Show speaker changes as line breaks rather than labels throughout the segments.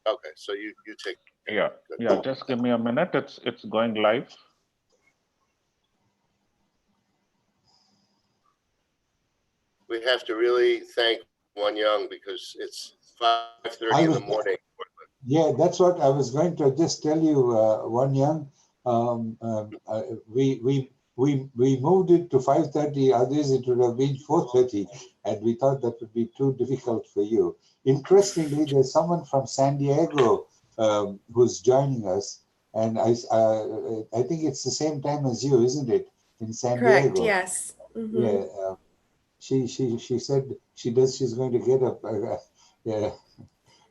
Okay, so you take.
Yeah, yeah. Just give me a minute. It's going live.
We have to really thank One Young because it's 5:30 in the morning.
Yeah, that's what I was going to just tell you, One Young. We moved it to 5:30. Others it would have been 4:30, and we thought that would be too difficult for you. Interestingly, there's someone from San Diego who's joining us, and I think it's the same time as you, isn't it? In San
Correct,
Diego.
yes. Mm-hmm.
Yeah. She said she's going to get up. Yeah.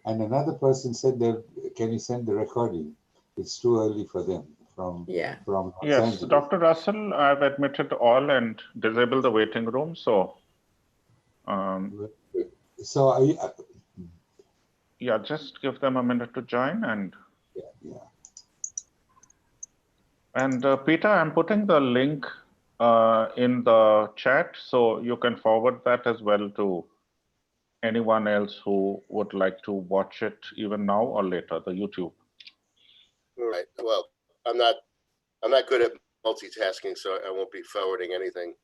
And another person said that can you send the recording? It's too early for them from Los
Yes,
Angeles.
Dr. Russell, I've admitted all and disabled the waiting room. So,
so are you,
yeah, just give them a minute to join and.
Yeah.
And Peter, I'm putting the link in the chat, so you can forward that as well to anyone else who would like to watch it even now or later, the YouTube.
All right. Well, I'm not good at multitasking, so I won't be forwarding anything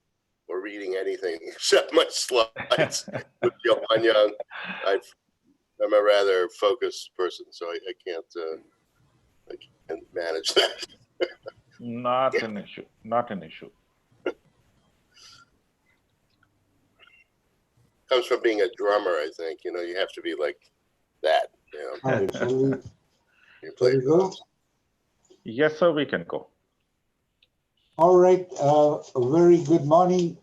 or reading anything except my slides with One Young. I'm a rather focused person, so I can't manage that.
Not an issue. Not an issue.
Comes from being a drummer, I think. You know, you have to be like that. You know.
All right, shall we
go?
Yes, sir, we can go.
All right, a very good morning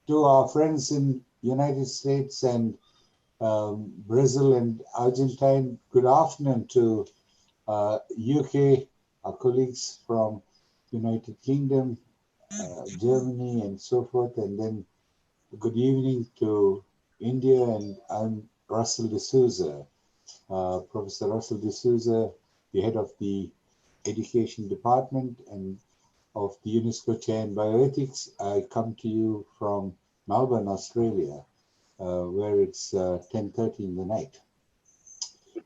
to our friends in United States and Brazil and Argentine. Good afternoon to UK, our colleagues from United Kingdom, Germany, and so forth. And then good evening to India, and I'm Russell D'Souza, Professor Russell D'Souza, the head of the Education Department and of the UNESCO Chair in Bioethics. I come to you from Melbourne, Australia, where it's 10:30 in the night.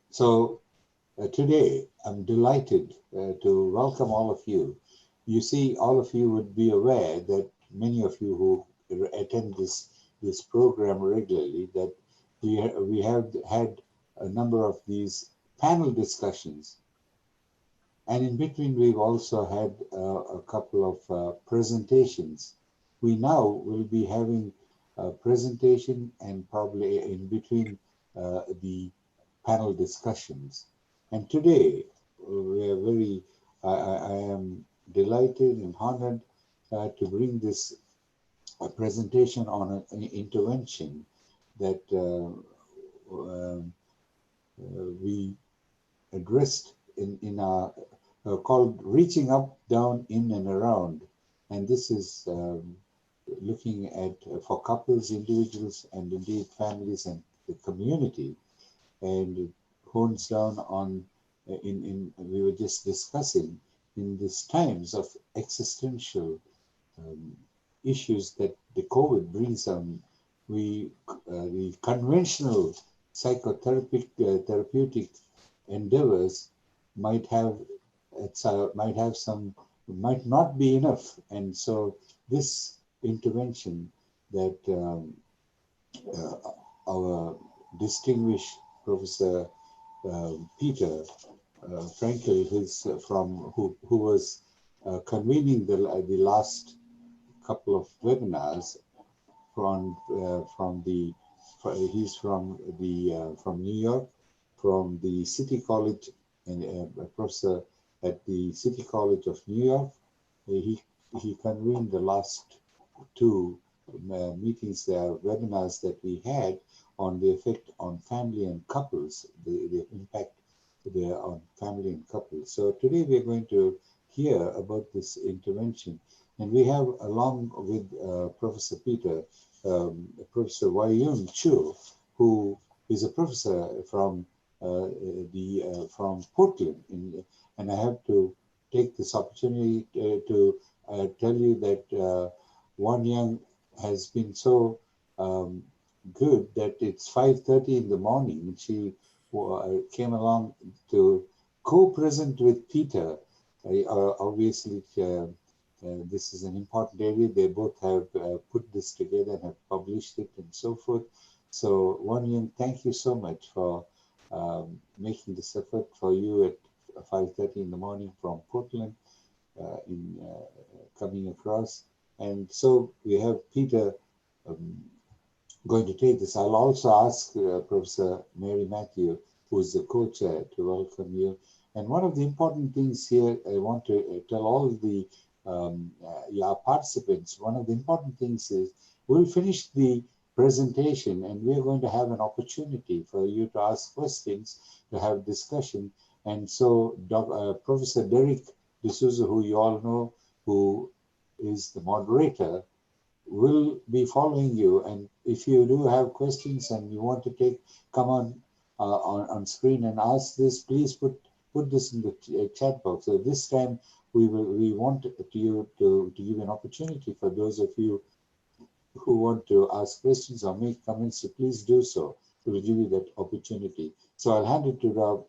So today, I'm delighted to welcome all of you. You see, all of you would be aware that many of you who attend this program regularly, that we have had a number of these panel discussions. And in between, we've also had a couple of presentations. We now will be having a presentation and probably in between the panel discussions. And today, we are I am delighted and honored to bring this presentation on an intervention that we addressed in our called Reaching Up, Down, In and Around. And this is looking at for couples, individuals, and indeed families and the community. And it hones down on, we were just discussing, in these times of existential issues that the COVID brings on, the conventional therapeutic endeavors might not be enough. And so this intervention that our distinguished Professor Peter Frankel, who was convening the last couple of webinars he's from New York, from the City College, and a professor at the City College of New York. He convened the last two meetings, webinars that we had on the effect on family and couples, the impact there on family and couples. So today we're going to hear about this intervention. And we have, along with Professor Peter, Professor Wai-Yun Chu, who is a professor from Portland. And I have to take this opportunity to tell you that Wan Young has been so good that it's 5:30 in the morning. She came along to co-present with Peter. Obviously, this is an important area. They both have put this together and have published it and so forth. So, Wan Young, thank you so much for making this effort for you at 5:30 in the morning from Portland coming across. And so we have Peter going to take this. I'll also ask Professor Mary Matthew, who is the co-chair, to welcome you. And one of the important things here, I want to tell all of the participants, one of the important things is we'll finish the presentation and we're going to have an opportunity for you to ask questions, to have discussion. And so Professor Derek D'Souza, who you all know, who is the moderator, will be following you. And if you do have questions and you want to come on screen and ask this, please put this in the chat box. So this time we want you to give an opportunity for those of you who want to ask questions or make comments, so please do so. We'll give you that opportunity. So I'll hand it to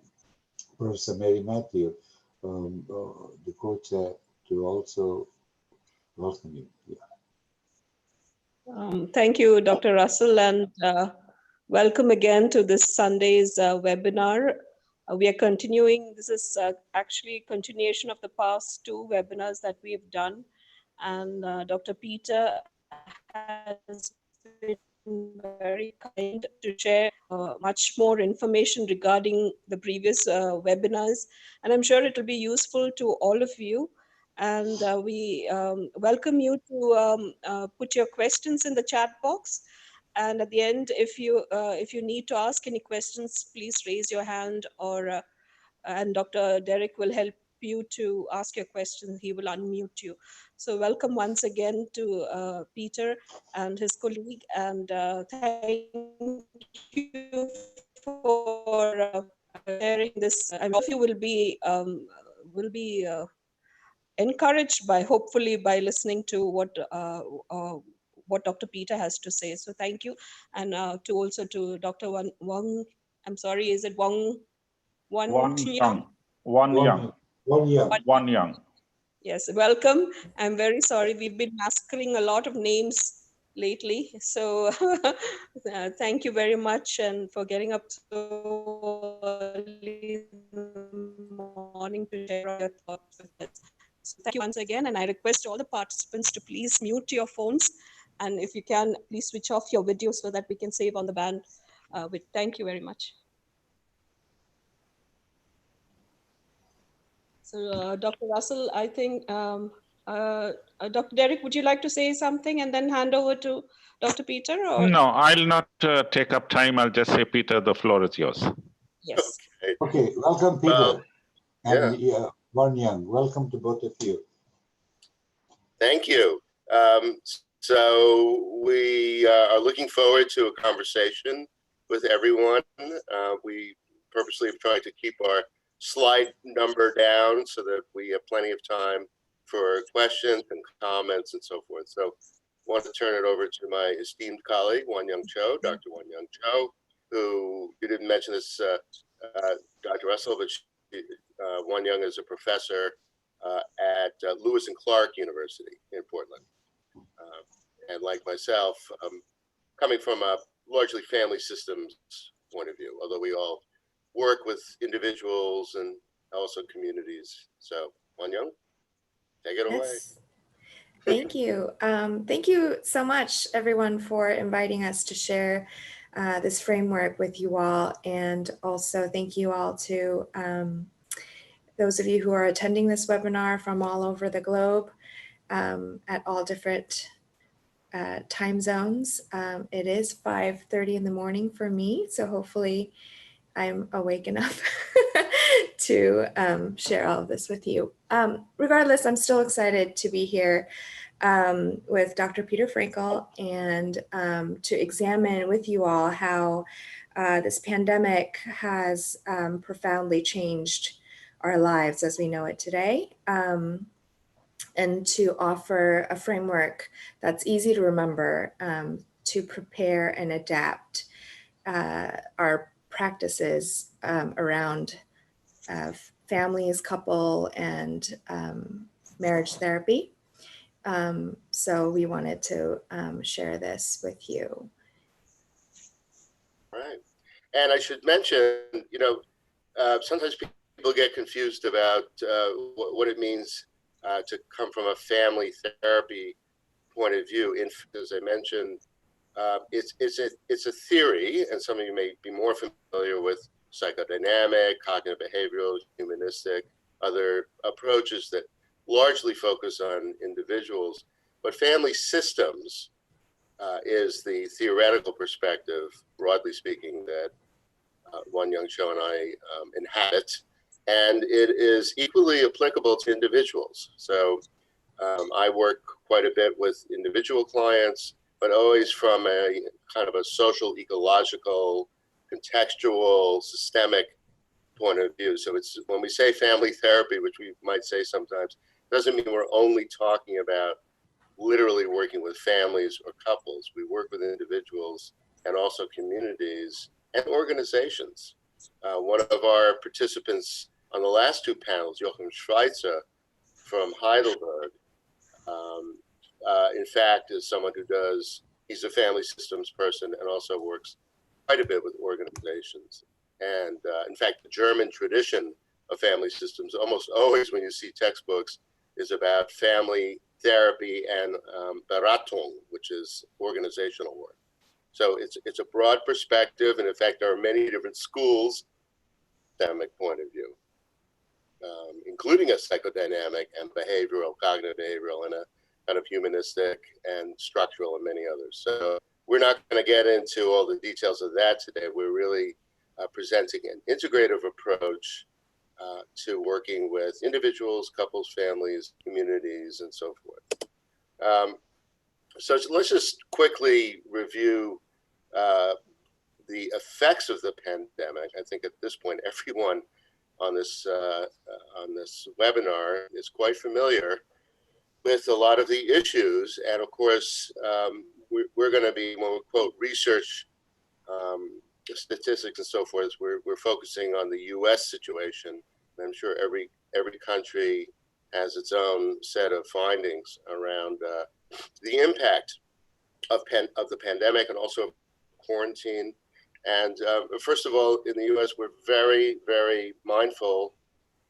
Professor Mary Matthew, the co-chair, to also welcome you. Yeah.
Thank you, Dr. Russell, and welcome again to this Sunday's webinar. We are continuing. This is actually a continuation of the past 2 webinars that we have done. And Dr. Peter has been very kind to share much more information regarding the previous webinars. And I'm sure it will be useful to all of you. And we welcome you to put your questions in the chat box. And at the end, if you need to ask any questions, please raise your hand, or and Dr. Derek will help you to ask your questions. He will unmute you. So welcome once again to Peter and his colleague, and thank you for sharing this. I mean, all of you will be encouraged by, hopefully, by listening to what Dr. Peter has to say. So thank you, and also to Dr. Wang. I'm sorry, is it Wang?
Wan Young.
Yes, welcome. I'm very sorry. We've been massacring a lot of names lately. So thank you very much, and for getting up so early in the morning to share your thoughts with us. So thank you once again. And I request all the participants to please mute your phones. And if you can, please switch off your video so that we can save on the band. Thank you very much. So, Dr. Russell, I think, Dr. Derek, would you like to say something and then hand over to Dr. Peter? Or?
No, I'll not take up time. I'll just say, Peter, the floor is yours.
Yes.
Okay, welcome, Peter. And
yeah.
Wan Young, welcome to both of you.
Thank you. So we are looking forward to a conversation with everyone. We purposely have tried to keep our slide number down so that we have plenty of time for questions and comments and so forth. So I want to turn it over to my esteemed colleague, Wan Young Cho, Dr. Wan Young Cho, who, you didn't mention this, Dr. Russell, but Wan Young is a professor at Lewis and Clark University in Portland. And like myself, coming from a largely family systems point of view, although we all work with individuals and also communities. So, Wan Young, take it away.
Thank you. Thank you so much, everyone, for inviting us to share this framework with you all. And also thank you all to those of you who are attending this webinar from all over the globe at all different time zones. It is 5:30 in the morning for me, so hopefully I'm awake enough to share all of this with you. Regardless, I'm still excited to be here with Dr. Peter Frankel and to examine with you all how this pandemic has profoundly changed our lives as we know it today, and to offer a framework that's easy to remember to prepare and adapt our practices around families, couple, and marriage therapy. So we wanted to share this with you.
Right. And I should mention, sometimes people get confused about what it means to come from a family therapy point of view. As I mentioned, it's a theory, and some of you may be more familiar with psychodynamic, cognitive behavioral, humanistic, other approaches that largely focus on individuals. But family systems is the theoretical perspective, broadly speaking, that Wan Young Cho and I inhabit, and it is equally applicable to individuals. So I work quite a bit with individual clients, but always from a kind of a social, ecological, contextual, systemic point of view. So it's when we say family therapy, which we might say sometimes, doesn't mean we're only talking about literally working with families or couples. We work with individuals and also communities and organizations. One of our participants on the last two panels, Joachim Schweitzer from Heidelberg, in fact, is someone who he's a family systems person and also works quite a bit with organizations. And in fact, the German tradition of family systems, almost always when you see textbooks, is about family therapy and Beratung, which is organizational work. So it's a broad perspective, and in fact, there are many different schools, academic point of view, including a psychodynamic and behavioral, cognitive behavioral, and a kind of humanistic and structural, and many others. So we're not going to get into all the details of that today. We're really presenting an integrative approach to working with individuals, couples, families, communities, and so forth. So let's just quickly review the effects of the pandemic. I think at this point, everyone on this webinar is quite familiar with a lot of the issues. And of course, we're going to be, when we quote research, statistics and so forth, we're focusing on the US situation. And I'm sure every country has its own set of findings around the impact of the pandemic and also quarantine. And first of all, in the US, we're very, very mindful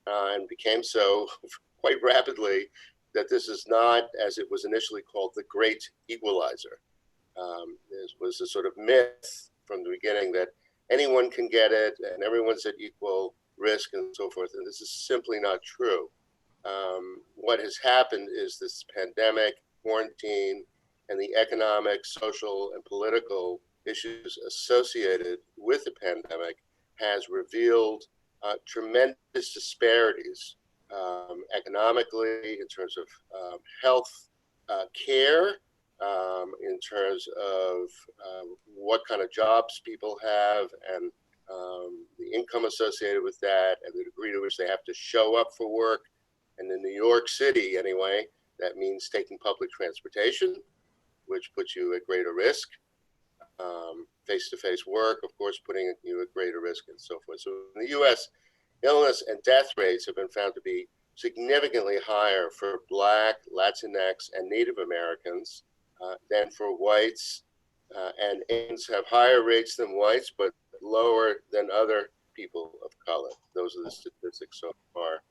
and became so quite rapidly that this is not, as it was initially called, the great equalizer. This was a sort of myth from the beginning that anyone can get it and everyone's at equal risk and so forth. And this is simply not true. What has happened is this pandemic, quarantine, and the economic, social, and political issues associated with the pandemic has revealed tremendous disparities economically, in terms of health care, in terms of what kind of jobs people have and the income associated with that and the degree to which they have to show up for work. And in New York City, anyway, that means taking public transportation, which puts you at greater risk. Face-to-face work, of course, putting you at greater risk and so forth. So in the US, illness and death rates have been found to be significantly higher for Black, Latinx, and Native Americans than for whites. And Asians have higher rates than whites, but lower than other people of color. Those are the statistics so far.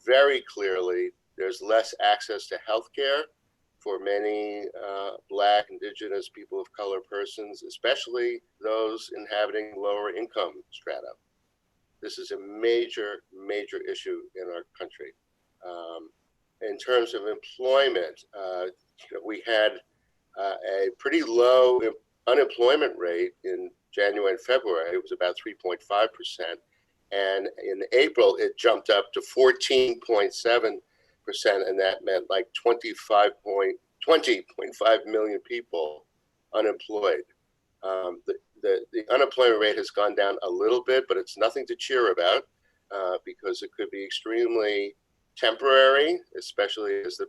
Very clearly, there's less access to healthcare for many Black, Indigenous, people of color persons, especially those inhabiting lower income strata. This is a major, major issue in our country. In terms of employment, we had a pretty low unemployment rate in January and February. It was about 3.5%. And in April, it jumped up to 14.7%. And that meant like 20.5 million people unemployed. The unemployment rate has gone down a little bit, but it's nothing to cheer about because it could be extremely temporary, especially as the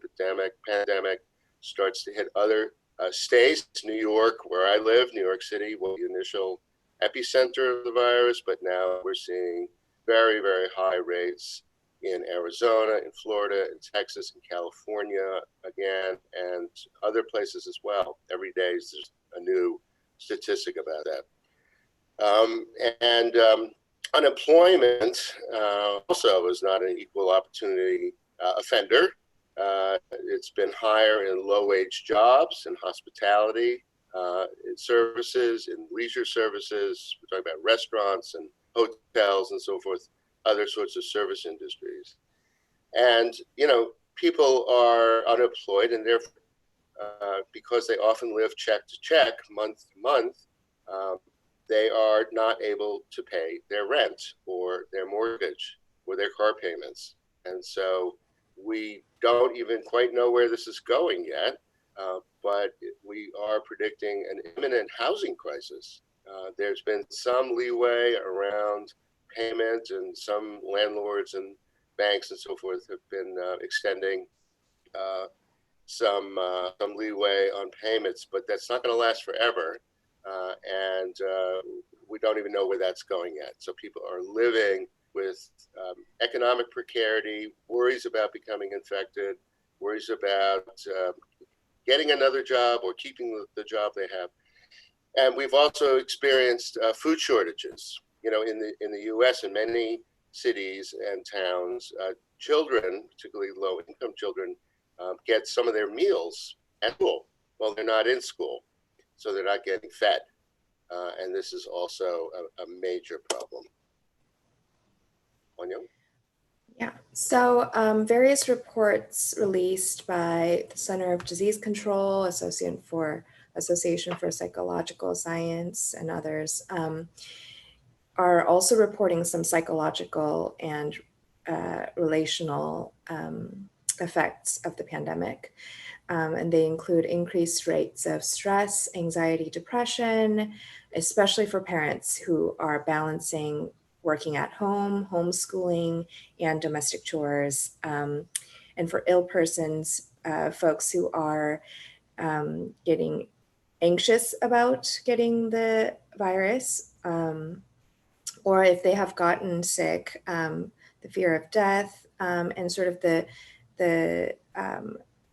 pandemic starts to hit other states. New York, where I live, New York City, was the initial epicenter of the virus, but now we're seeing very, very high rates in Arizona, in Florida, in Texas, in California again, and other places as well. Every day there's a new statistic about that. Unemployment also is not an equal opportunity offender. It's been higher in low-wage jobs, in hospitality, in services, in leisure services. We're talking about restaurants and hotels and so forth, other sorts of service industries. And, people are unemployed, and therefore, because they often live check to check, month to month, they are not able to pay their rent or their mortgage or their car payments. And so we don't even quite know where this is going yet, but we are predicting an imminent housing crisis. There's been some leeway around payment, and some landlords and banks and so forth have been extending some leeway on payments, but that's not going to last forever. And we don't even know where that's going yet. So people are living with economic precarity, worries about becoming infected, worries about getting another job or keeping the job they have. And we've also experienced food shortages. In the U.S., in many cities and towns, children, particularly low-income children, get some of their meals at school. Well, they're not in school, so they're not getting fed. And this is also a major problem. Anya?
Yeah, so various reports released by the Center of Disease Control, Association for Psychological Science, and others are also reporting some psychological and relational effects of the pandemic. And they include increased rates of stress, anxiety, depression, especially for parents who are balancing working at home, homeschooling, and domestic chores. And for ill persons, folks who are getting anxious about getting the virus, or if they have gotten sick, the fear of death, and sort of the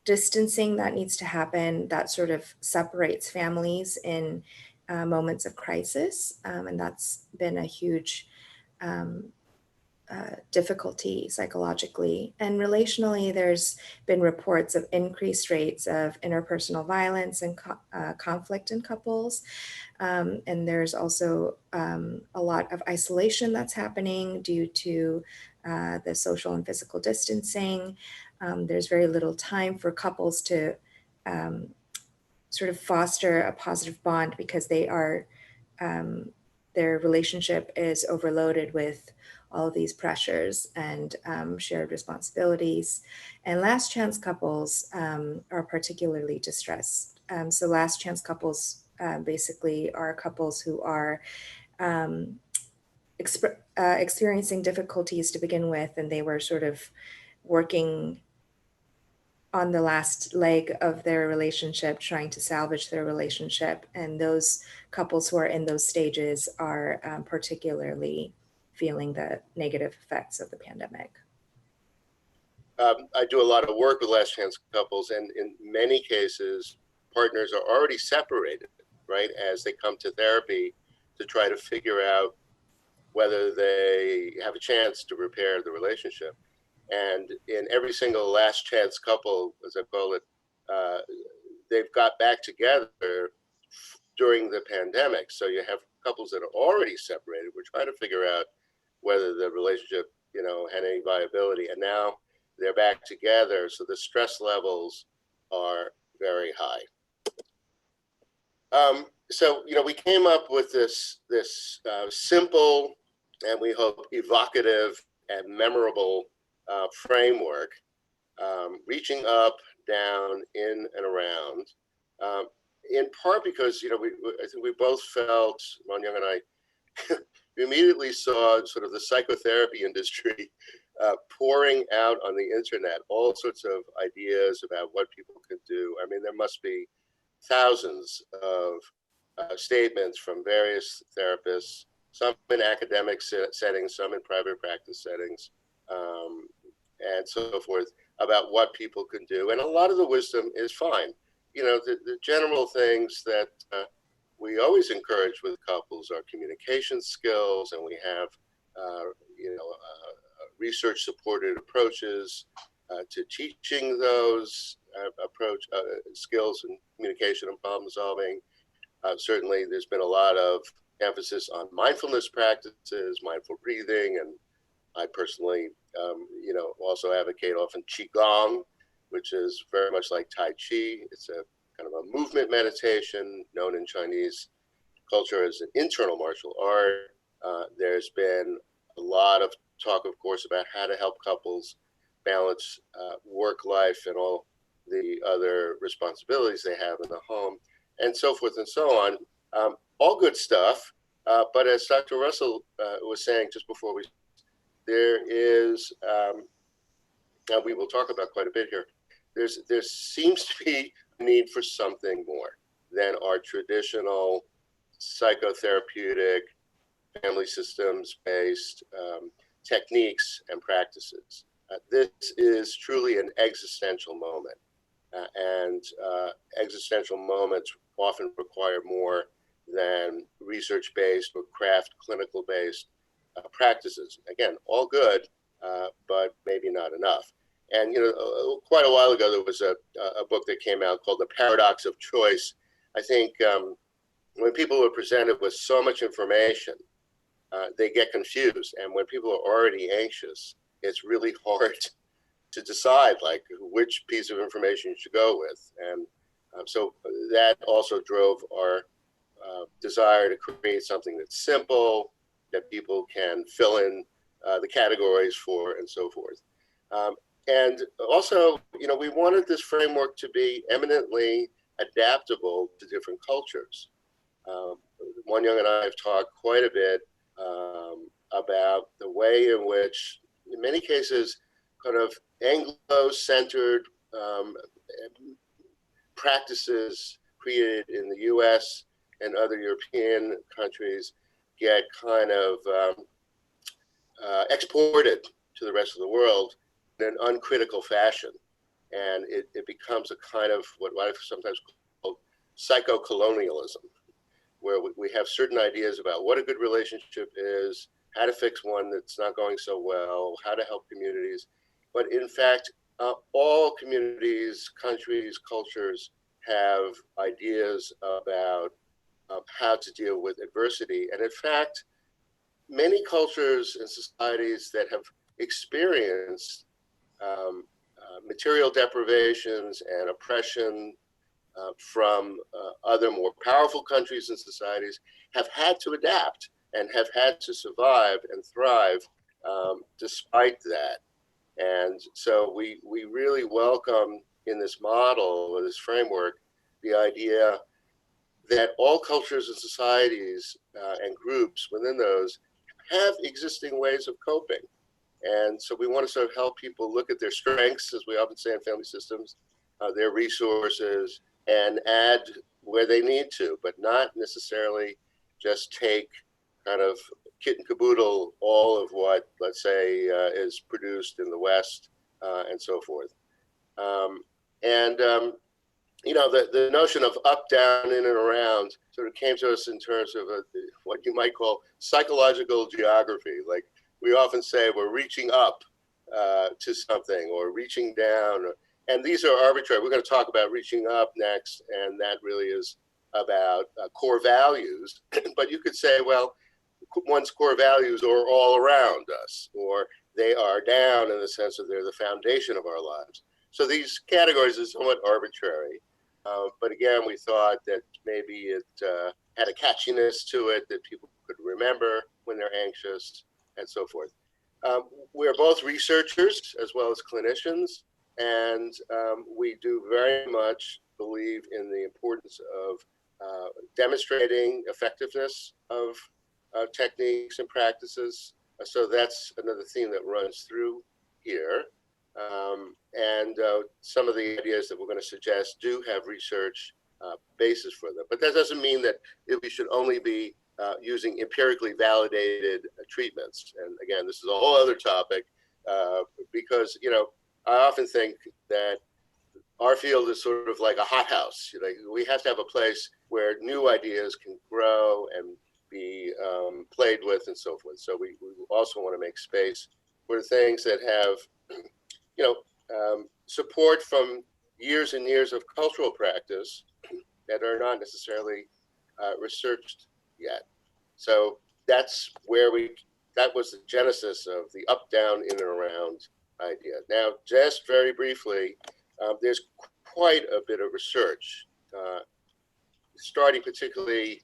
distancing that needs to happen that sort of separates families in moments of crisis. And that's been a huge difficulty psychologically. And relationally, there's been reports of increased rates of interpersonal violence and conflict in couples. And there's also a lot of isolation that's happening due to the social and physical distancing. There's very little time for couples to sort of foster a positive bond because they are, their relationship is overloaded with all of these pressures and shared responsibilities. And last chance couples are particularly distressed. So last chance couples basically are couples who are experiencing difficulties to begin with, and they were sort of working on the last leg of their relationship, trying to salvage their relationship. And those couples who are in those stages are particularly feeling the negative effects of the pandemic.
I do a lot of work with last chance couples, and in many cases, partners are already separated, right, as they come to therapy to try to figure out whether they have a chance to repair the relationship. And in every single last chance couple, as I call it, they've got back together during the pandemic. So you have couples that are already separated. We're trying to figure out whether the relationship, had any viability. And now they're back together. So the stress levels are very high. So, we came up with this simple and we hope evocative and memorable framework, reaching up, down, in, and around, in part because, I think we both felt, Ron Young and I, we immediately saw sort of the psychotherapy industry pouring out on the internet all sorts of ideas about what people could do. I mean, there must be thousands of statements from various therapists, some in academic settings, some in private practice settings, and so forth, about what people can do. And a lot of the wisdom is fine. You know, the general things that we always encourage with couples are communication skills, and we have, research-supported approaches to teaching those skills in communication and problem solving. Certainly, there's been a lot of emphasis on mindfulness practices, mindful breathing, and I personally, also advocate often Qigong, which is very much like Tai Chi. It's a kind of a movement meditation known in Chinese culture as an internal martial art. There's been a lot of talk, of course, about how to help couples balance work life and all the other responsibilities they have in the home, and so forth and so on. All good stuff. But as Dr. Russell was saying just before there is, and we will talk about quite a bit here, there seems to be a need for something more than our traditional psychotherapeutic, family systems-based techniques and practices. This is truly an existential moment, and existential moments often require more than research-based or craft clinical-based practices. Again, all good, but maybe not enough. And quite a while ago, there was a book that came out called The Paradox of Choice. I think when people are presented with so much information, they get confused. And when people are already anxious, it's really hard to decide like which piece of information you should go with. And so that also drove our desire to create something that's simple, that people can fill in the categories for, and so forth. And also, we wanted this framework to be eminently adaptable to different cultures. Wan Young and I have talked quite a bit about the way in which, in many cases, kind of Anglo-centered practices created in the US and other European countries get kind of exported to the rest of the world in an uncritical fashion. And it becomes a kind of what I've sometimes called psycho-colonialism, where we have certain ideas about what a good relationship is, how to fix one that's not going so well, how to help communities. But in fact, all communities, countries, cultures have ideas about how to deal with adversity. And in fact, many cultures and societies that have experienced material deprivations and oppression from other more powerful countries and societies have had to adapt and have had to survive and thrive despite that. And so we really welcome in this model or this framework the idea that all cultures and societies and groups within those have existing ways of coping. And so we want to sort of help people look at their strengths, as we often say in family systems, their resources, and add where they need to, but not necessarily just take kind of kit and caboodle all of what, let's say, is produced in the West and so forth. The notion of up, down, in, and around sort of came to us in terms of what you might call psychological geography. Like we often say, we're reaching up to something or reaching down. And these are arbitrary. We're going to talk about reaching up next, and that really is about core values. But you could say, well, one's core values are all around us, or they are down in the sense that they're the foundation of our lives. So these categories are somewhat arbitrary. But again, we thought that maybe it had a catchiness to it that people could remember when they're anxious and so forth. We're both researchers as well as clinicians, and we do very much believe in the importance of demonstrating effectiveness of techniques and practices. So that's another theme that runs through here. And some of the ideas that we're going to suggest do have research basis for them. But that doesn't mean that we should only be using empirically validated treatments. And again, this is a whole other topic because, you know, I often think that our field is sort of like a hothouse. You know, we have to have a place where new ideas can grow and be played with and so forth. So we also want to make space for things that have, you know, support from years and years of cultural practice that are not necessarily researched yet. So that's where that was the genesis of the up, down, in and around idea. Now, just very briefly, there's quite a bit of research, starting particularly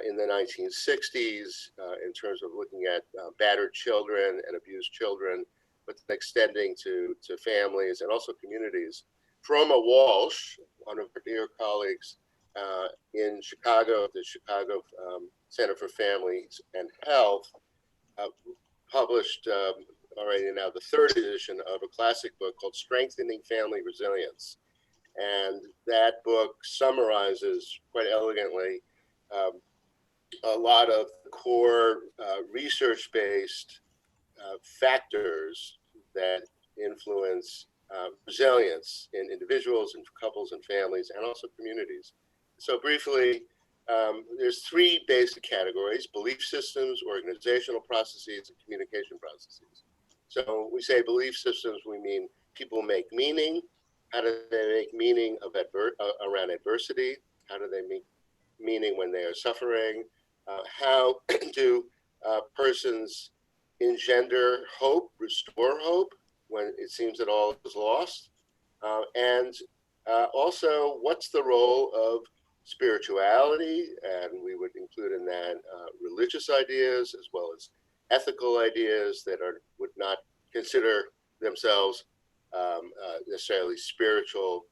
in the 1960s in terms of looking at battered children and abused children, but extending to families and also communities. Froma Walsh, one of our dear colleagues in Chicago, the Chicago Center for Families and Health, published already now the third edition of a classic book called Strengthening Family Resilience. And that book summarizes quite elegantly a lot of core research-based factors that influence resilience in individuals and couples and families and also communities. So briefly, there's three basic categories: belief systems, organizational processes, and communication processes. So we say belief systems, we mean people make meaning. How do they make meaning of around adversity? How do they make meaning when they are suffering? How do persons engender hope, restore hope when it seems that all is lost? And also, what's the role of spirituality? And we would include in that religious ideas as well as ethical ideas that would not consider themselves necessarily spiritual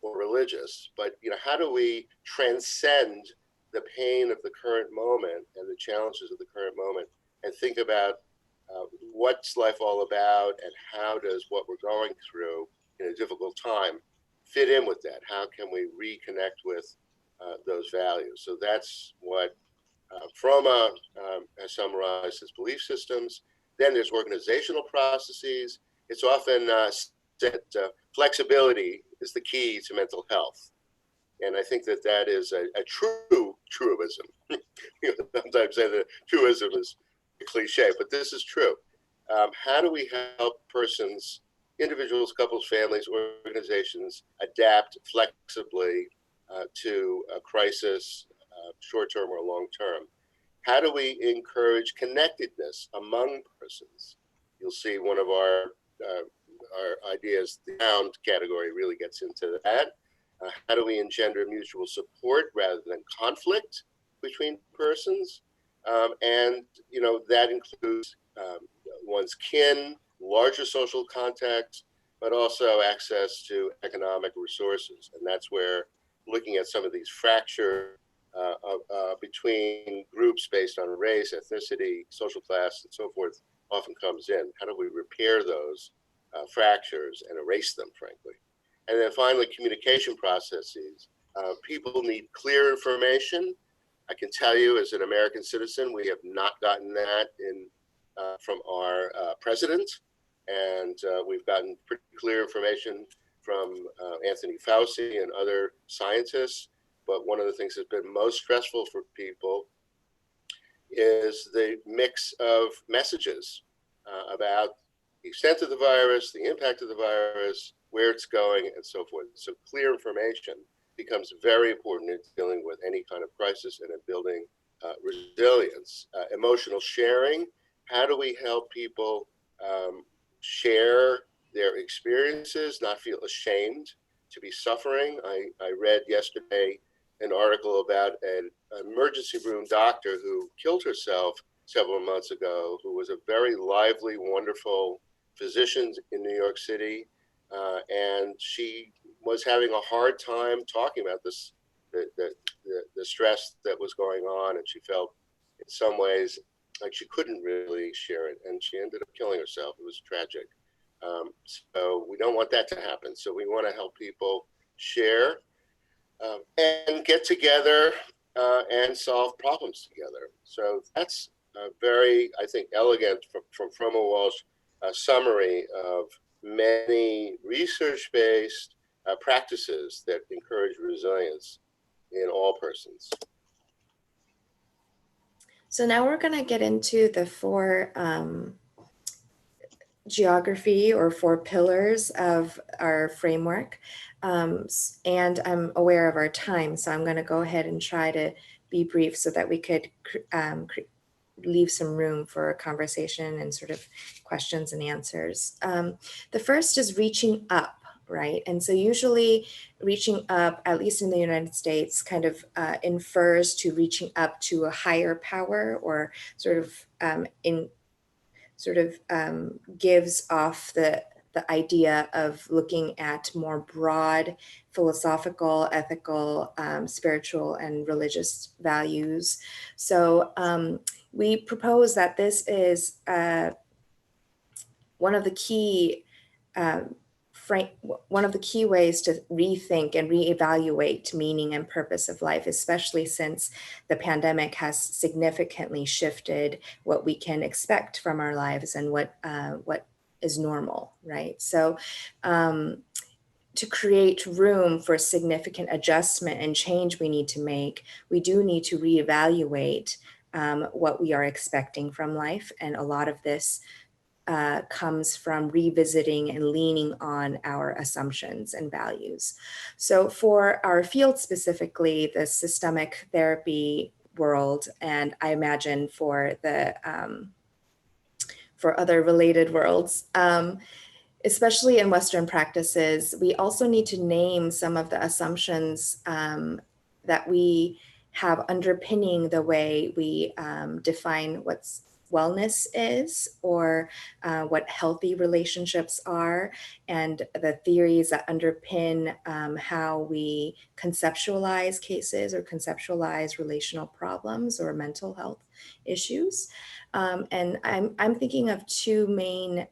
or religious. But you know, how do we transcend the pain of the current moment and the challenges of the current moment and think about what's life all about and how does what we're going through in a difficult time fit in with that? How can we reconnect with those values? So that's what Froma has summarized as belief systems. Then there's organizational processes. It's often said flexibility is the key to mental health. And I think that is a true truism. You know, sometimes say that truism is a cliche, but this is true. How do we help persons, individuals, couples, families, organizations adapt flexibly to a crisis, short-term or long-term? How do we encourage connectedness among persons? You'll see one of our ideas, the sound category, really gets into that. How do we engender mutual support rather than conflict between persons? And you know, that includes one's kin, larger social contacts, but also access to economic resources. And that's where looking at some of these fracture between groups based on race, ethnicity, social class, and so forth often comes in. How do we repair those fractures and erase them, frankly? And then finally, communication processes. People need clear information. I can tell you as an American citizen, we have not gotten that from our president. And we've gotten pretty clear information from Anthony Fauci and other scientists. But one of the things that's been most stressful for people is the mix of messages about the extent of the virus, the impact of the virus, where it's going, and so forth. So clear information becomes very important in dealing with any kind of crisis and in building resilience. Emotional sharing. How do we help people share their experiences, not feel ashamed to be suffering? I read yesterday an article about an emergency room doctor who killed herself several months ago, who was a very lively, wonderful physician in New York City. And she was having a hard time talking about this, the stress that was going on. And she felt in some ways like she couldn't really share it. And she ended up killing herself. It was tragic. So we don't want that to happen. So we want to help people share. and get together and solve problems together. So that's a very, I think, elegant from Froma Walsh summary of many research-based practices that encourage resilience in all persons.
So now we're going to get into the four geography or four pillars of our framework. And I'm aware of our time, so I'm going to go ahead and try to be brief so that we could leave some room for conversation and sort of questions and answers. The first is reaching up, right? And so usually reaching up, at least in the United States, kind of infers to reaching up to a higher power, or sort of gives off the idea of looking at more broad philosophical, ethical, spiritual, and religious values. So we propose that this is one of the key ways to rethink and reevaluate meaning and purpose of life, especially since the pandemic has significantly shifted what we can expect from our lives and what is normal, right? So to create room for significant adjustment and change we need to make, we do need to reevaluate what we are expecting from life. And a lot of this comes from revisiting and leaning on our assumptions and values. So for our field specifically, the systemic therapy world, and I imagine for the for other related worlds, especially in Western practices, we also need to name some of the assumptions that we have underpinning the way we define what's wellness is, or what healthy relationships are, and the theories that underpin how we conceptualize cases or conceptualize relational problems or mental health issues. And I'm thinking of two main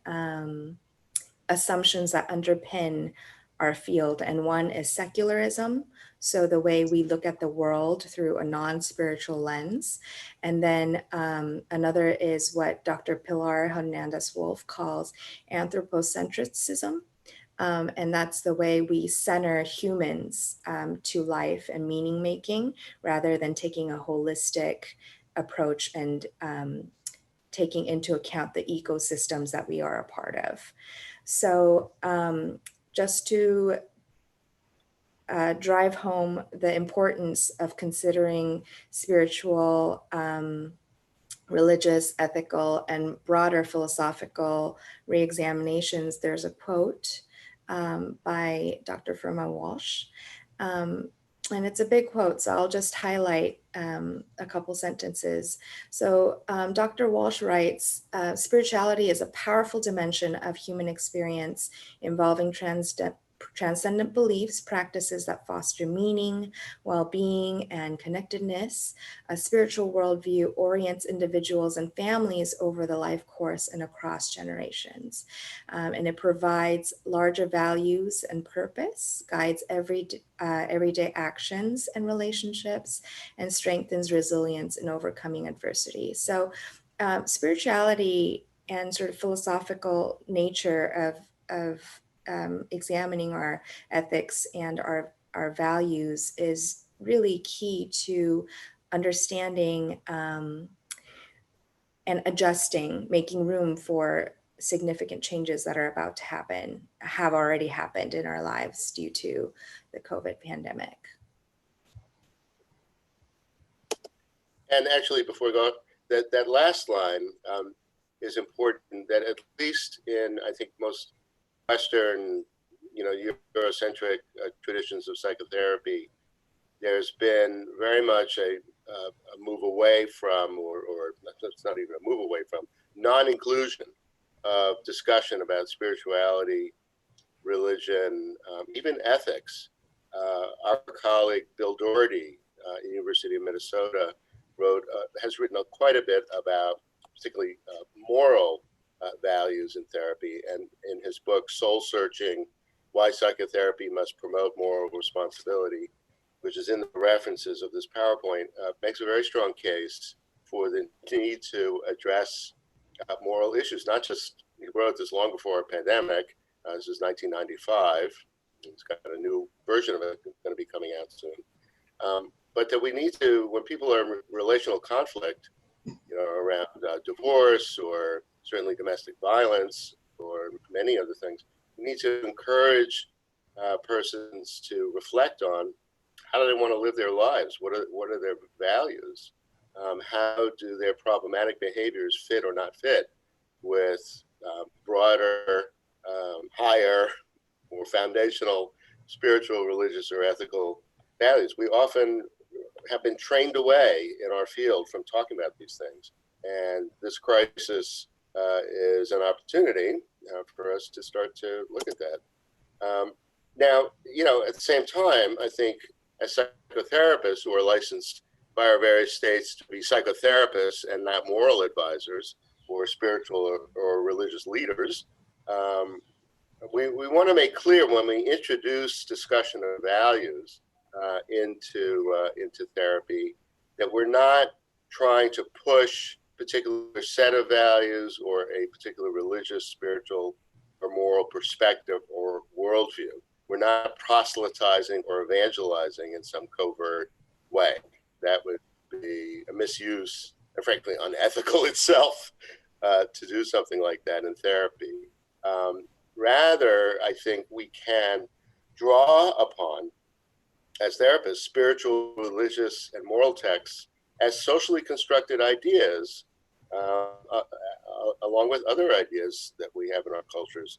assumptions that underpin our field, and one is secularism, so the way we look at the world through a non-spiritual lens, and then another is what Dr. Pilar Hernandez-Wolf calls anthropocentrism, and that's the way we center humans to life and meaning making, rather than taking a holistic approach and taking into account the ecosystems that we are a part of. So just to drive home the importance of considering spiritual, religious, ethical, and broader philosophical reexaminations, there's a quote by Dr. Froma Walsh. And it's a big quote, so I'll just highlight a couple sentences. So Dr. Walsh writes, spirituality is a powerful dimension of human experience involving transcendent beliefs, practices that foster meaning, well-being, and connectedness. A spiritual worldview orients individuals and families over the life course and across generations. And it provides larger values and purpose, guides everyday actions and relationships, and strengthens resilience in overcoming adversity. So spirituality and sort of philosophical nature of examining our ethics and our values is really key to understanding and adjusting, making room for significant changes that are about to happen, have already happened in our lives due to the COVID pandemic.
And actually, before going, that last line is important, that at least in, I think, most Western, Eurocentric traditions of psychotherapy, there's been very much a move away from, or it's not even a move away from, non-inclusion of discussion about spirituality, religion, even ethics. Our colleague Bill Doherty, University of Minnesota, has written quite a bit about particularly moral values in therapy, and in his book Soul Searching: Why Psychotherapy Must Promote Moral Responsibility which is in the references of this PowerPoint, makes a very strong case for the need to address moral issues. Not just, he wrote this long before a pandemic. This is 1995. It's got a new version of it going to be coming out soon. But that we need to, when people are in relational conflict, around divorce or certainly domestic violence or many other things, we need to encourage persons to reflect on how do they want to live their lives? What are their values? How do their problematic behaviors fit or not fit with broader, higher, more foundational, spiritual, religious, or ethical values? We often have been trained away in our field from talking about these things. And this crisis is an opportunity for us to start to look at that. Now, at the same time, I think as psychotherapists who are licensed by our various states to be psychotherapists and not moral advisors or spiritual or religious leaders, we want to make clear when we introduce discussion of values into therapy that we're not trying to push a particular set of values or a particular religious, spiritual, or moral perspective or worldview. We're not proselytizing or evangelizing in some covert way. That would be a misuse and frankly unethical itself to do something like that in therapy. Rather, I think we can draw upon, as therapists, spiritual, religious, and moral texts as socially constructed ideas, along with other ideas that we have in our cultures,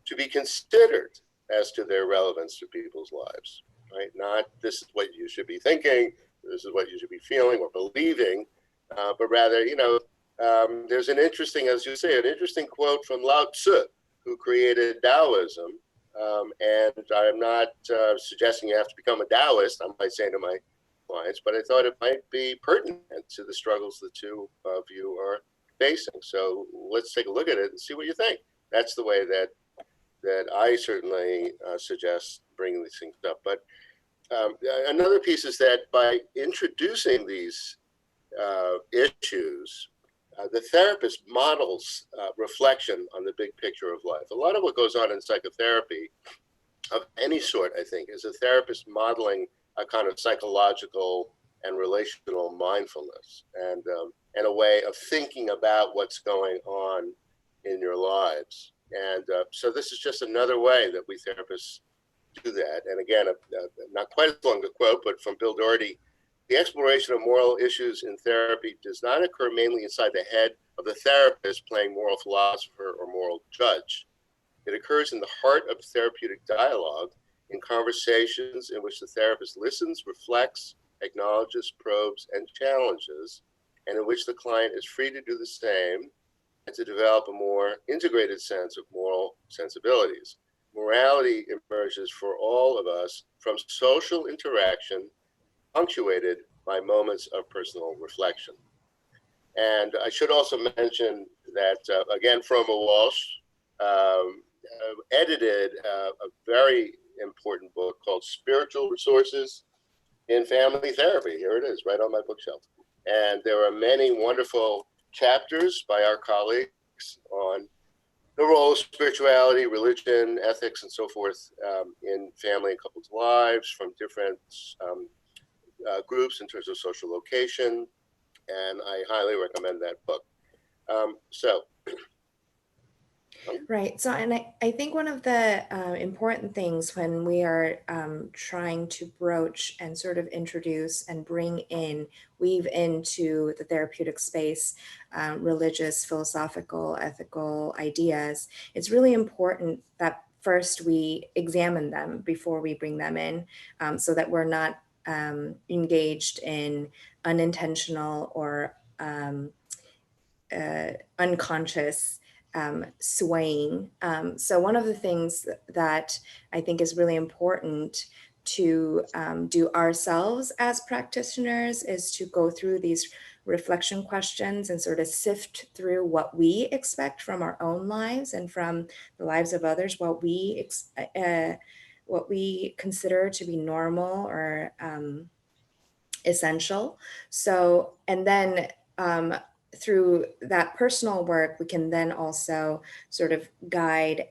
to be considered as to their relevance to people's lives, right? Not this is what you should be thinking, this is what you should be feeling or believing, but rather, there's an interesting, as you say, an interesting quote from Lao Tzu, who created Taoism. And I'm not suggesting you have to become a Taoist, I might say to my clients, but I thought it might be pertinent to the struggles the two of you are facing. So let's take a look at it and see what you think. That's the way that I certainly suggest bringing these things up. But another piece is that by introducing these issues, the therapist models reflection on the big picture of life. A lot of what goes on in psychotherapy of any sort, I think, is a therapist modeling a kind of psychological and relational mindfulness and a way of thinking about what's going on in your lives. And so this is just another way that we therapists do that. And again, not quite as long a quote, but from Bill Doherty: the exploration of moral issues in therapy does not occur mainly inside the head of the therapist playing moral philosopher or moral judge. It occurs in the heart of therapeutic dialogue, in conversations in which the therapist listens, reflects, acknowledges, probes, and challenges, and in which the client is free to do the same and to develop a more integrated sense of moral sensibilities. Morality emerges for all of us from social interaction punctuated by moments of personal reflection. And I should also mention that, again, Froma Walsh edited a very important book called Spiritual Resources in Family Therapy. Here it is, right on my bookshelf. And there are many wonderful chapters by our colleagues on the role of spirituality, religion, ethics, and so forth in family and couples' lives from different groups in terms of social location, and I highly recommend that book.
Right. So, and I think one of the important things when we are trying to broach and sort of introduce and weave into the therapeutic space, religious, philosophical, ethical ideas, it's really important that first we examine them before we bring them in, so that we're not engaged in unintentional or unconscious swaying. So one of the things that I think is really important to do ourselves as practitioners is to go through these reflection questions and sort of sift through what we expect from our own lives and from the lives of others, what we what we consider to be normal or essential. So, and then through that personal work, we can then also sort of guide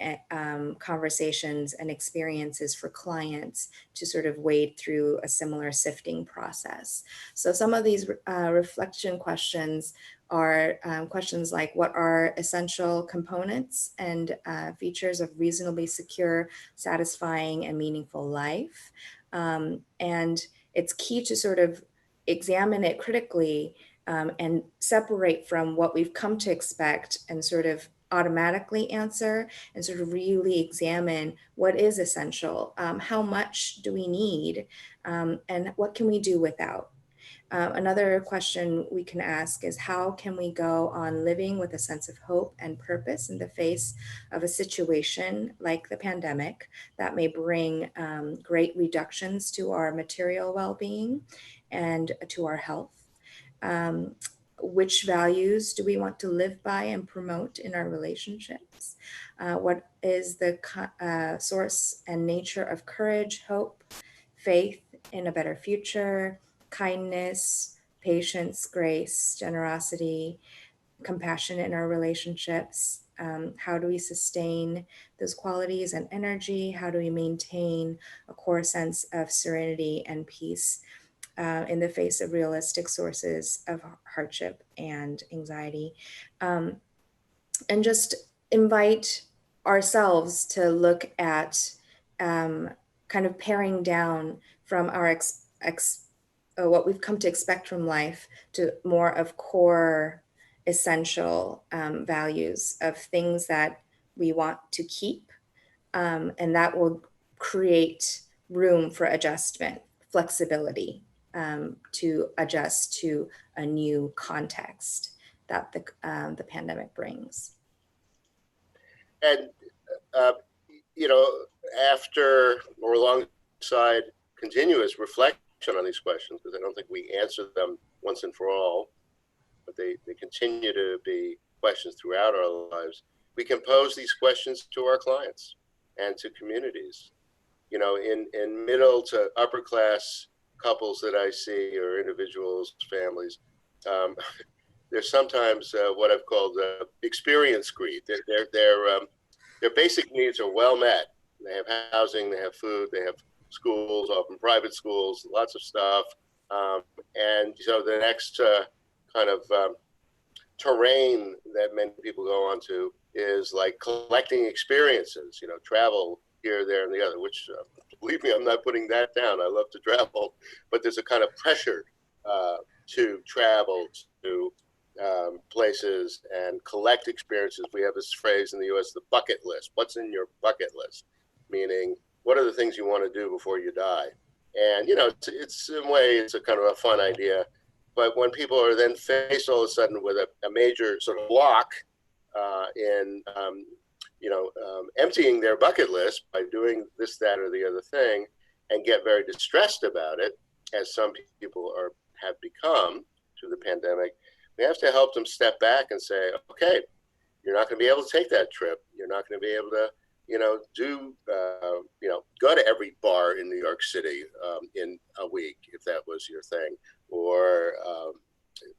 conversations and experiences for clients to sort of wade through a similar sifting process. So some of these reflection questions are questions like, what are essential components and features of reasonably secure, satisfying, and meaningful life? And it's key to sort of examine it critically and separate from what we've come to expect and sort of automatically answer, and sort of really examine what is essential, how much do we need, and what can we do without. Another question we can ask is, how can we go on living with a sense of hope and purpose in the face of a situation like the pandemic that may bring great reductions to our material well-being and to our health? Which values do we want to live by and promote in our relationships? What is the source and nature of courage, hope, faith in a better future, kindness, patience, grace, generosity, compassion in our relationships? How do we sustain those qualities and energy? How do we maintain a core sense of serenity and peace in the face of realistic sources of hardship and anxiety? And just invite ourselves to look at kind of paring down from our what we've come to expect from life to more of core essential values of things that we want to keep, and that will create room for adjustment, flexibility, to adjust to a new context that the pandemic brings.
And, after or alongside continuous reflection on these questions, because I don't think we answer them once and for all, but they continue to be questions throughout our lives, we can pose these questions to our clients and to communities. In middle to upper class couples that I see, or individuals, families, there's sometimes what I've called experience greed. Their basic needs are well met. They have housing, they have food, they have schools, often private schools, lots of stuff. And so the next kind of terrain that many people go on to is like collecting experiences, travel here, there, and the other, which believe me, I'm not putting that down. I love to travel, but there's a kind of pressure to travel to places and collect experiences. We have this phrase in the US, the bucket list. What's in your bucket list? Meaning, what are the things you want to do before you die? And, it's in a way, it's a kind of a fun idea. But when people are then faced all of a sudden with a major sort of block in, emptying their bucket list by doing this, that, or the other thing, and get very distressed about it, as some people have become through the pandemic, we have to help them step back and say, okay, you're not going to be able to take that trip. You're not going to be able to, go to every bar in New York City in a week, if that was your thing, or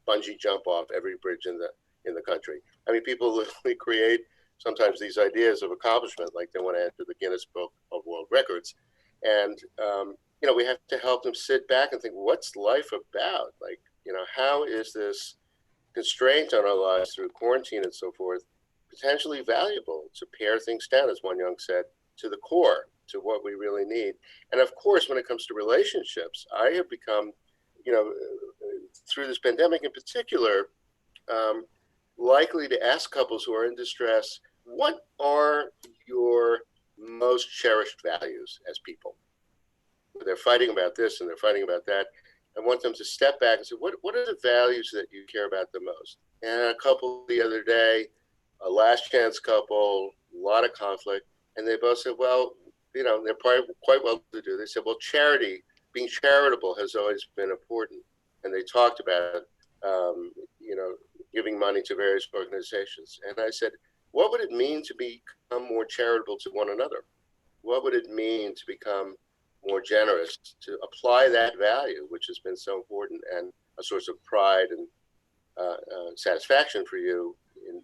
bungee jump off every bridge in the country. I mean, people literally create sometimes these ideas of accomplishment, like they want to enter the Guinness Book of World Records. And, we have to help them sit back and think, what's life about? Like, how is this constraint on our lives through quarantine and so forth potentially valuable to pare things down, as one young said, to the core, to what we really need? And of course, when it comes to relationships, I have become, through this pandemic in particular, likely to ask couples who are in distress, what are your most cherished values as people? They're fighting about this and they're fighting about that. I want them to step back and say, what are the values that you care about the most? And a couple the other day, a last chance couple, a lot of conflict, and they both said, well, they're probably quite well to do. They said, well, charity, being charitable has always been important. And they talked about, giving money to various organizations. And I said, what would it mean to become more charitable to one another? What would it mean to become more generous, to apply that value, which has been so important and a source of pride and satisfaction for you in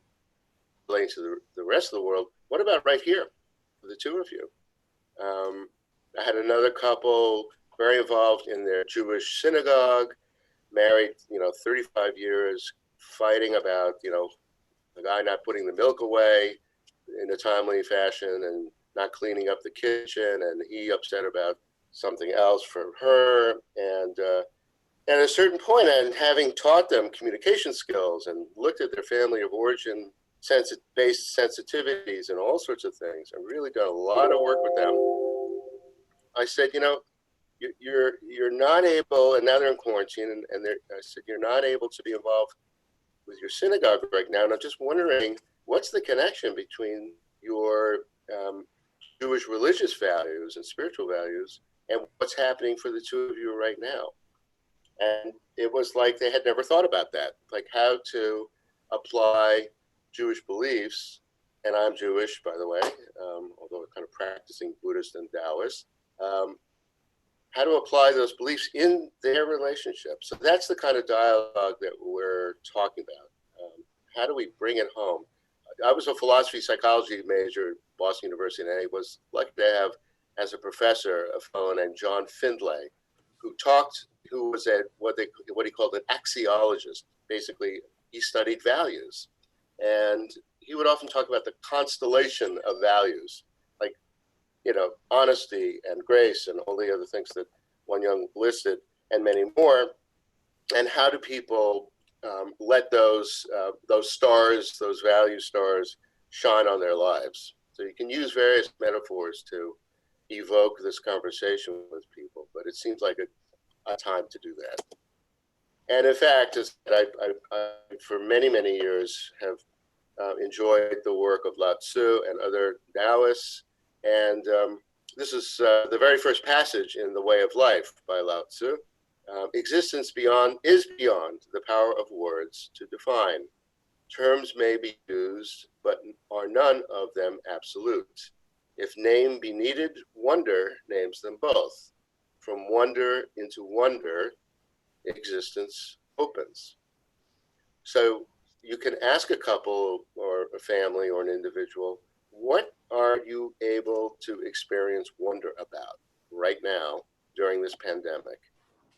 relating to the rest of the world? What about right here for the two of you? I had another couple very involved in their Jewish synagogue, married, 35 years, fighting about, the guy not putting the milk away in a timely fashion and not cleaning up the kitchen, and he upset about something else for her. And at a certain point, and having taught them communication skills and looked at their family of origin based sensitivities and all sorts of things, and really done a lot of work with them, I said, you're not able, and now they're in quarantine, and I said, you're not able to be involved with your synagogue right now. And I'm just wondering, what's the connection between your Jewish religious values and spiritual values and what's happening for the two of you right now? And it was like they had never thought about that, like how to apply Jewish beliefs. And I'm Jewish, by the way, although kind of practicing Buddhist and Taoist. How to apply those beliefs in their relationship. So that's the kind of dialogue that we're talking about. How do we bring it home? I was a philosophy psychology major at Boston University, and I was lucky to have as a professor a fellow named John Findlay, who was what he called an axiologist. Basically, he studied values, and he would often talk about the constellation of values, like honesty and grace and all the other things that Wan Young listed, and many more. And how do people let those stars, those value stars, shine on their lives? So you can use various metaphors to evoke this conversation with people, but it seems like a time to do that. And in fact, I for many, many years have enjoyed the work of Lao Tzu and other Taoists. And this is the very first passage in The Way of Life by Lao Tzu. Existence is beyond the power of words to define. Terms may be used, but are none of them absolute. If name be needed, wonder names them both. From wonder into wonder, existence opens. So you can ask a couple or a family or an individual, what are you able to experience wonder about right now during this pandemic?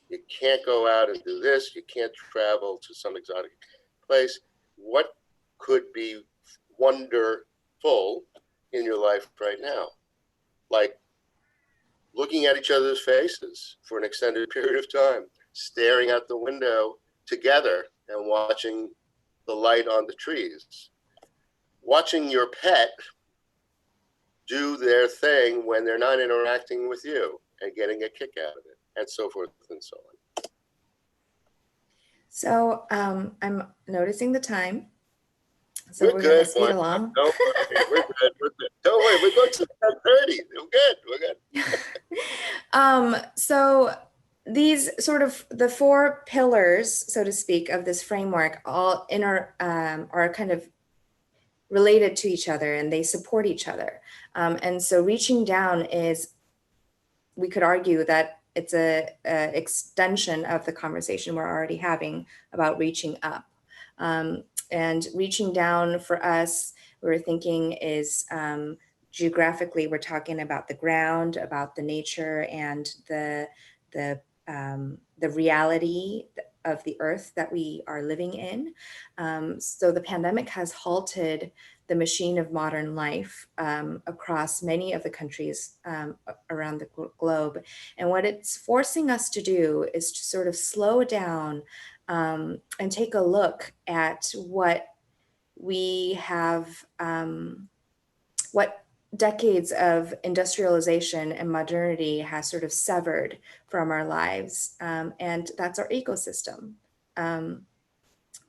You can't go out and do this. You can't travel to some exotic place. What could be wonderful in your life right now? Like looking at each other's faces for an extended period of time, staring out the window together and watching the light on the trees, watching your pet do their thing when they're not interacting with you and getting a kick out of it, and so forth and so on.
So I'm noticing the time. So
We're
we're
good.
going to speed along.
Don't worry, we're good. We're good. Don't worry, we're going to 10:30. We're good.
So these sort of the four pillars, so to speak, of this framework all are kind of related to each other, and they support each other. And so reaching down we could argue that it's a extension of the conversation we're already having about reaching up. And reaching down for us, we're thinking is geographically, we're talking about the ground, about the nature, and the reality of the earth that we are living in. So the pandemic has halted the machine of modern life across many of the countries around the globe. And what it's forcing us to do is to sort of slow down and take a look at what we have, what decades of industrialization and modernity has sort of severed from our lives. And that's our ecosystem,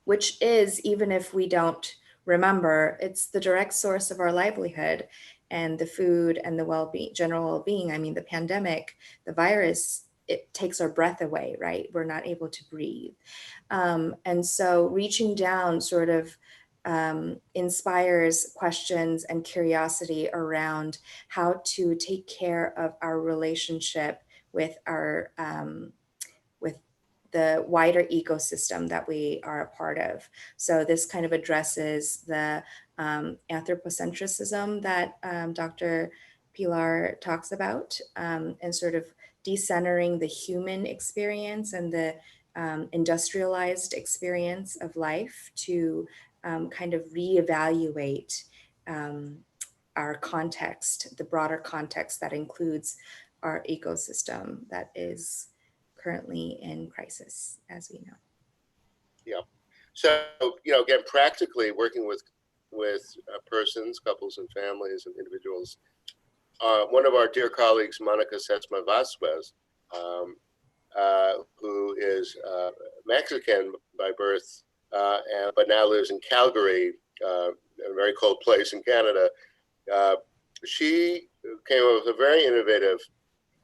which is, even if we don't remember, it's the direct source of our livelihood and the food and the well-being, general well-being. I mean, the pandemic, the virus, it takes our breath away, right? We're not able to breathe. And so reaching down sort of inspires questions and curiosity around how to take care of our relationship with our with the wider ecosystem that we are a part of. So this kind of addresses the anthropocentrism that Dr. Pilar talks about, and sort of decentering the human experience and the industrialized experience of life to kind of reevaluate our context, the broader context that includes our ecosystem that is currently in crisis, as we know.
Yeah. So, you know, again, practically working with persons, couples, and families and individuals. One of our dear colleagues, Monica Setzma Vasquez, who is Mexican by birth, but now lives in Calgary, a very cold place in Canada. She came up with a very innovative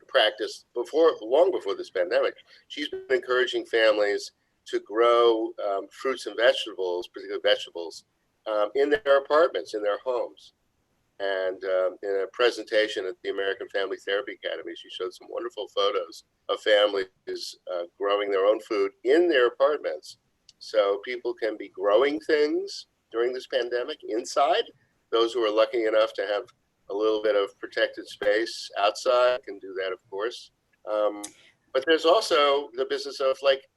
practice long before this pandemic. She's been encouraging families to grow fruits and vegetables, particularly vegetables, in their apartments, in their homes. And in a presentation at the American Family Therapy Academy, she showed some wonderful photos of families growing their own food in their apartments. So people can be growing things during this pandemic inside. Those who are lucky enough to have a little bit of protected space outside can do that, of course. But there's also the business of like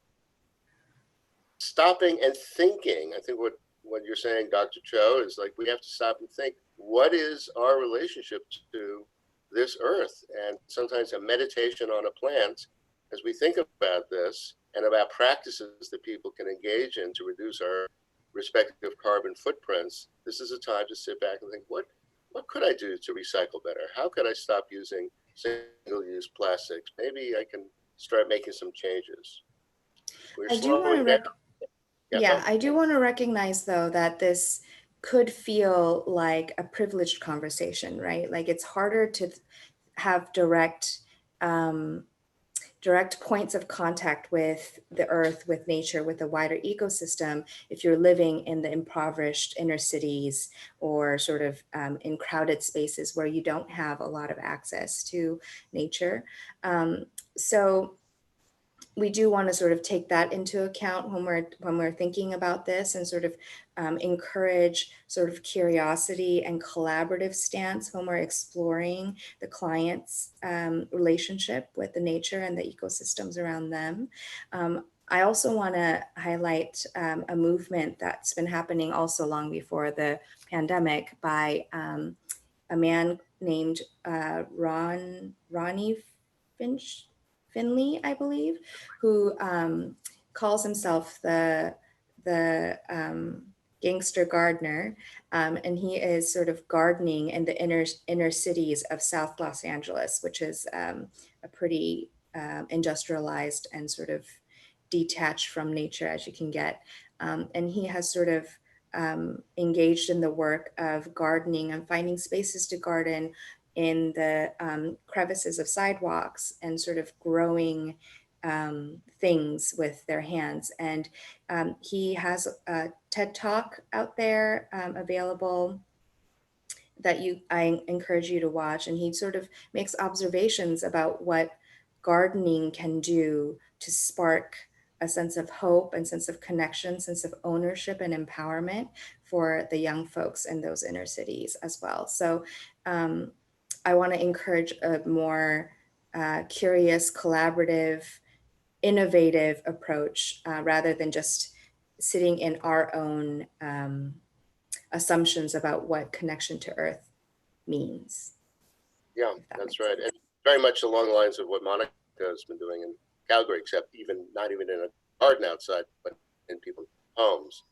stopping and thinking. I think what you're saying, Dr. Cho, is like we have to stop and think, what is our relationship to this earth? And sometimes a meditation on a plant, as we think about this and about practices that people can engage in to reduce our respective carbon footprints, this is a time to sit back and think, what could I do to recycle better? How could I stop using single-use plastics? Maybe I can start making some changes. We're
I do want to I do want to recognize, though, that this could feel like a privileged conversation, right? Like it's harder to have direct points of contact with the earth, with nature, with the wider ecosystem if you're living in the impoverished inner cities or sort of in crowded spaces where you don't have a lot of access to nature. So we do want to sort of take that into account when we're thinking about this, and sort of encourage sort of curiosity and collaborative stance when we're exploring the client's relationship with the nature and the ecosystems around them. I also want to highlight a movement that's been happening also long before the pandemic by a man named Ronnie Finley, I believe, who calls himself the gangster gardener, and he is sort of gardening in the inner cities of South Los Angeles, which is a pretty industrialized and sort of detached from nature as you can get. And he has sort of engaged in the work of gardening and finding spaces to garden in the crevices of sidewalks and sort of growing things with their hands. And he has a TED Talk out there available that I encourage you to watch. And he sort of makes observations about what gardening can do to spark a sense of hope and sense of connection, sense of ownership and empowerment for the young folks in those inner cities as well. So I want to encourage a more curious, collaborative, innovative approach rather than just sitting in our own assumptions about what connection to Earth means.
Yeah, that's right. And very much along the lines of what Monica has been doing in Calgary, except not even in a garden outside, but in people's homes.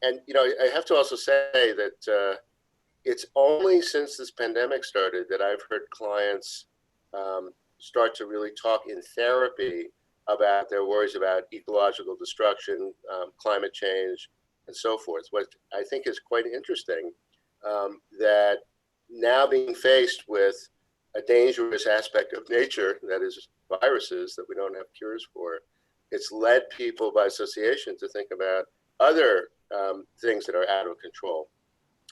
And, you know, I have to also say that it's only since this pandemic started that I've heard clients start to really talk in therapy about their worries about ecological destruction, climate change, and so forth. What I think is quite interesting, that now being faced with a dangerous aspect of nature, that is viruses that we don't have cures for, it's led people by association to think about other things that are out of control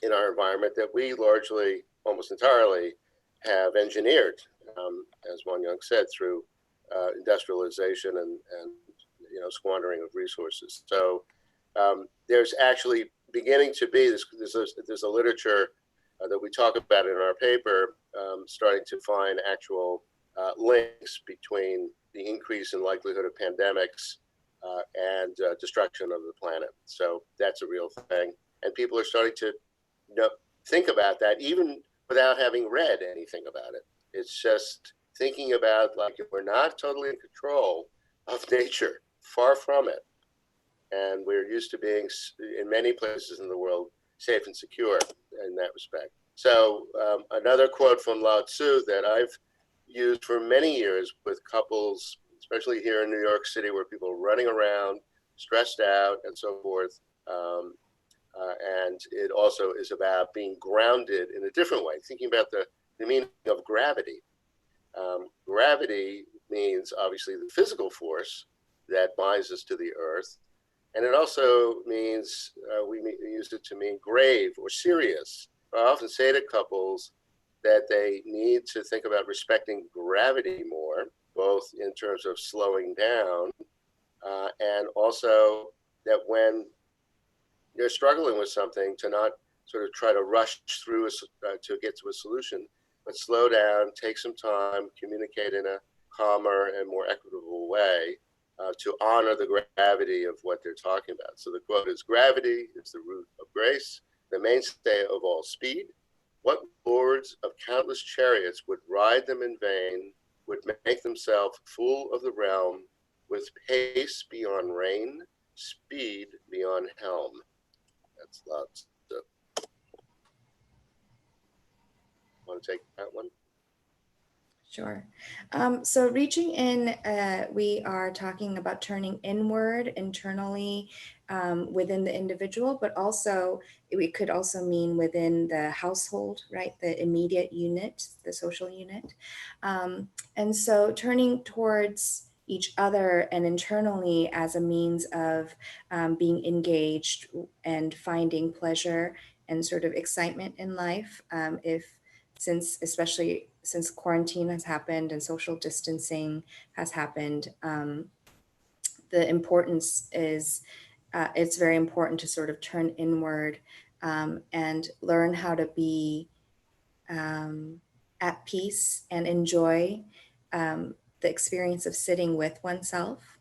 in our environment that we largely, almost entirely, have engineered, as Wan Young said, through industrialization and squandering of resources. So there's actually beginning to be there's a literature that we talk about in our paper, starting to find actual links between the increase in likelihood of pandemics and destruction of the planet. So that's a real thing, and people are starting to think about that even without having read anything about it. It's just thinking about, like, we're not totally in control of nature, far from it, and we're used to being, in many places in the world, safe and secure in that respect. So another quote from Lao Tzu that I've used for many years with couples, especially here in New York City, where people are running around, stressed out, and so forth. And it also is about being grounded in a different way, thinking about the meaning of gravity. Gravity means, obviously, the physical force that binds us to the earth. And it also means, we use it to mean grave or serious. I often say to couples that they need to think about respecting gravity more, both in terms of slowing down and also that when you're struggling with something, to not sort of try to rush through to get to a solution, but slow down, take some time, communicate in a calmer and more equitable way to honor the gravity of what they're talking about. So the quote is, "Gravity is the root of grace, the mainstay of all speed. What lords of countless chariots would ride them in vain, would make themselves fool of the realm, with pace beyond rein, speed beyond helm." That's lots. So, want to take that one?
Sure. So reaching in, we are talking about turning inward internally within the individual, but also it could also mean within the household, right? The immediate unit, the social unit. And so turning towards each other and internally as a means of being engaged and finding pleasure and sort of excitement in life. Especially since quarantine has happened and social distancing has happened, the importance is, it's very important to sort of turn inward and learn how to be at peace and enjoy the experience of sitting with oneself.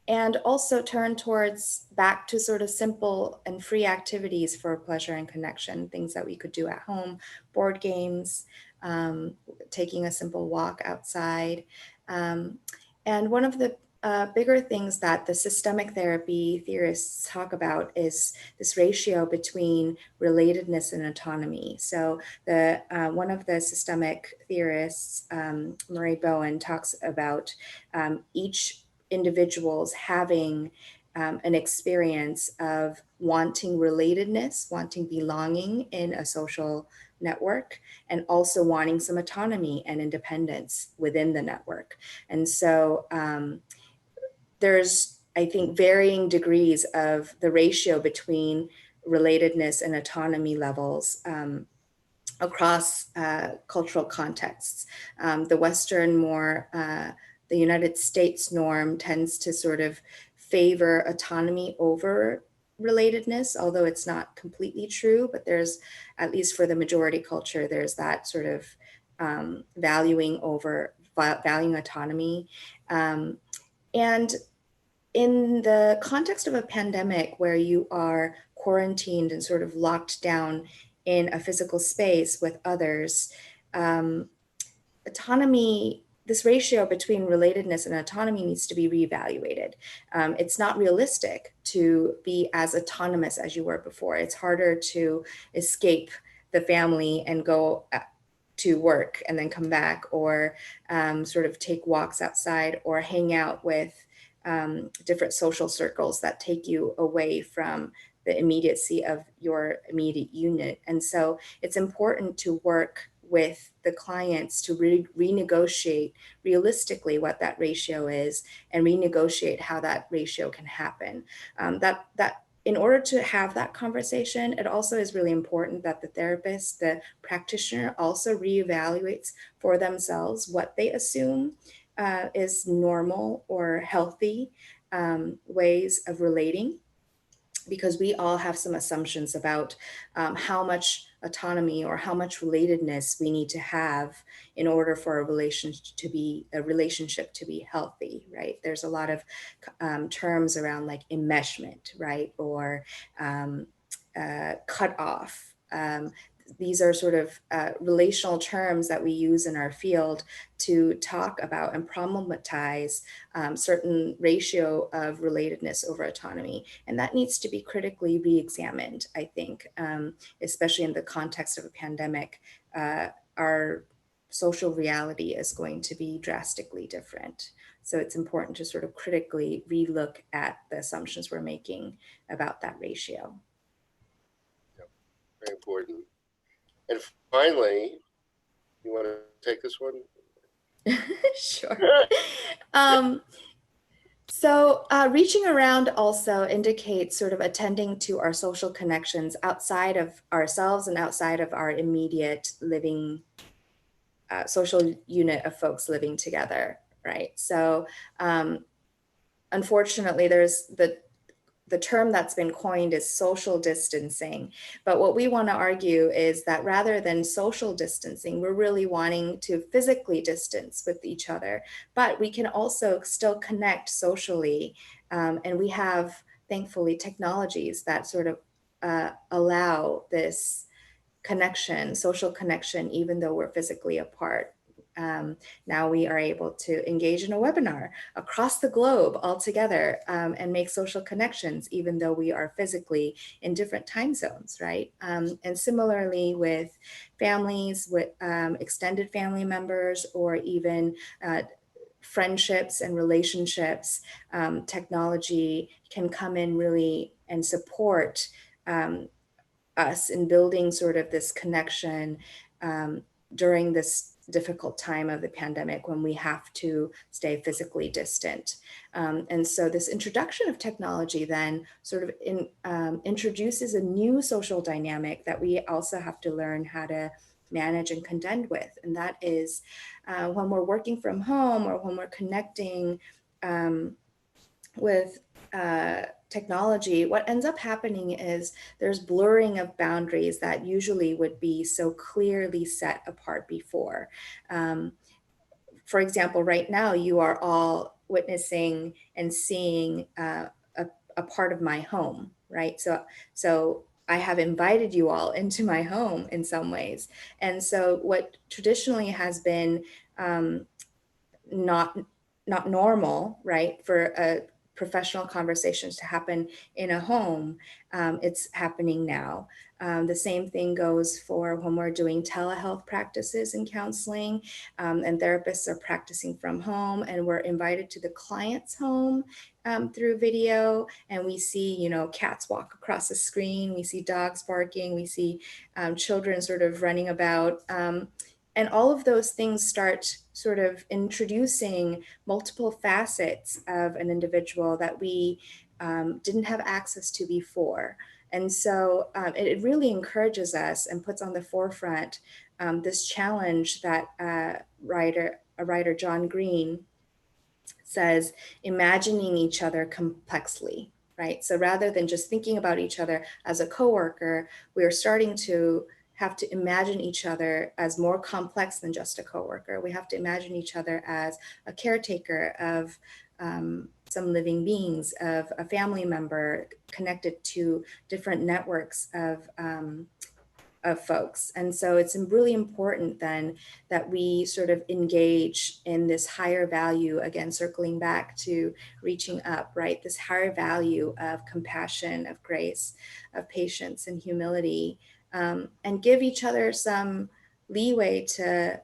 And also turn towards back to sort of simple and free activities for pleasure and connection, things that we could do at home, board games, taking a simple walk outside. And one of the bigger things that the systemic therapy theorists talk about is this ratio between relatedness and autonomy. So one of the systemic theorists, Murray Bowen, talks about each individuals having an experience of wanting relatedness, wanting belonging in a social network, and also wanting some autonomy and independence within the network. And so there's, I think, varying degrees of the ratio between relatedness and autonomy levels across cultural contexts. The Western the United States norm tends to sort of favor autonomy over relatedness, although it's not completely true, but there's, at least for the majority culture, there's that sort of valuing autonomy. And in the context of a pandemic where you are quarantined and sort of locked down in a physical space with others, autonomy, this ratio between relatedness and autonomy needs to be reevaluated. It's not realistic to be as autonomous as you were before. It's harder to escape the family and go to work and then come back, or sort of take walks outside or hang out with different social circles that take you away from the immediacy of your immediate unit. And so it's important to work with the clients to renegotiate realistically what that ratio is and renegotiate how that ratio can happen. That in order to have that conversation, it also is really important that the therapist, the practitioner, also reevaluates for themselves what they assume is normal or healthy ways of relating, because we all have some assumptions about how much autonomy or how much relatedness we need to have in order for a relationship to be healthy, right? There's a lot of terms around like enmeshment, right? Or cut off. These are sort of relational terms that we use in our field to talk about and problematize certain ratio of relatedness over autonomy. And that needs to be critically re-examined, I think, especially in the context of a pandemic. Our social reality is going to be drastically different. So it's important to sort of critically relook at the assumptions we're making about that ratio.
Very important. And finally, you want to take this one?
Sure. So reaching around also indicates sort of attending to our social connections outside of ourselves and outside of our immediate living social unit of folks living together, right? So unfortunately, there's the term that's been coined is social distancing. But what we want to argue is that rather than social distancing, we're really wanting to physically distance with each other, but we can also still connect socially. And we have, thankfully, technologies that sort of allow this connection, social connection, even though we're physically apart. Now we are able to engage in a webinar across the globe all together and make social connections, even though we are physically in different time zones, right? And similarly with families, with extended family members, or even friendships and relationships, technology can come in really and support us in building sort of this connection during this difficult time of the pandemic when we have to stay physically distant. And so this introduction of technology then sort of introduces a new social dynamic that we also have to learn how to manage and contend with. And that is when we're working from home or when we're connecting with technology, what ends up happening is there's blurring of boundaries that usually would be so clearly set apart before. For example, right now you are all witnessing and seeing a part of my home, right? So I have invited you all into my home in some ways. And so what traditionally has been not normal, right, for professional conversations to happen in a home, it's happening now. The same thing goes for when we're doing telehealth practices and counseling, and therapists are practicing from home, and we're invited to the client's home through video, and we see, you know, cats walk across the screen, we see dogs barking, we see children sort of running about. And all of those things start sort of introducing multiple facets of an individual that we didn't have access to before. And so it really encourages us and puts on the forefront this challenge that writer John Green says, imagining each other complexly, right? So rather than just thinking about each other as a coworker, we are starting to have to imagine each other as more complex than just a coworker. We have to imagine each other as a caretaker of some living beings, of a family member connected to different networks of folks. And so it's really important then that we sort of engage in this higher value, again, circling back to reaching up, right? This higher value of compassion, of grace, of patience and humility, and give each other some leeway to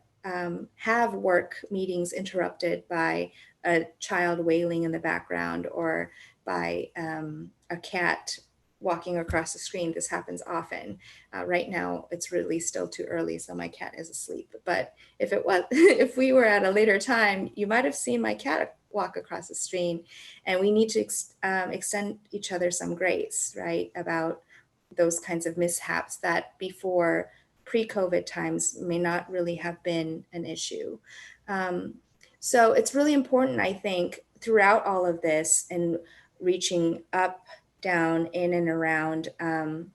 have work meetings interrupted by a child wailing in the background, or by a cat walking across the screen. This happens often. Right now, it's really still too early, so my cat is asleep. But if it was, if we were at a later time, you might have seen my cat walk across the screen, and we need to extend each other some grace, right, about those kinds of mishaps that before pre-COVID times may not really have been an issue. So it's really important, I think, throughout all of this and reaching up, down, in and around, and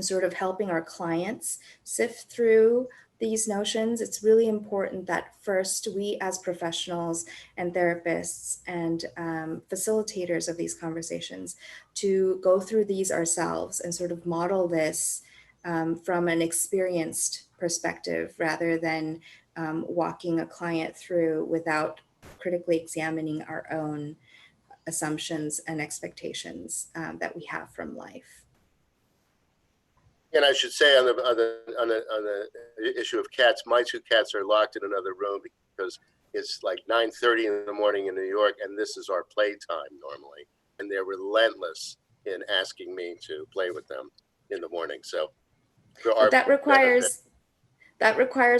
sort of helping our clients sift through these notions. It's really important that first we as professionals and therapists and facilitators of these conversations to go through these ourselves and sort of model this from an experienced perspective rather than walking a client through without critically examining our own assumptions and expectations that we have from life.
And I should say on the issue of cats, my two cats are locked in another room because it's like 9:30 in the morning in New York, and this is our playtime normally, and they're relentless in asking me to play with them in the morning. So
but that requires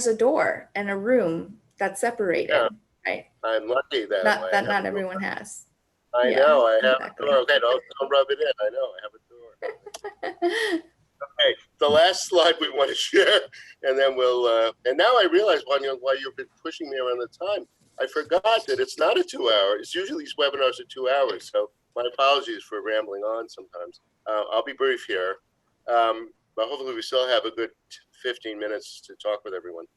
a door and a room that's separated, yeah, right?
I'm lucky that
not everyone has.
I know I have a door. Okay, don't rub it in. I know I have a door. Okay, the last slide we want to share, and then we'll. And now I realize, Wanya, why you've been pushing me around the time. I forgot that it's not a 2 hour. It's usually these webinars are 2 hours. So my apologies for rambling on sometimes. I'll be brief here, but hopefully we still have a good 15 minutes to talk with everyone.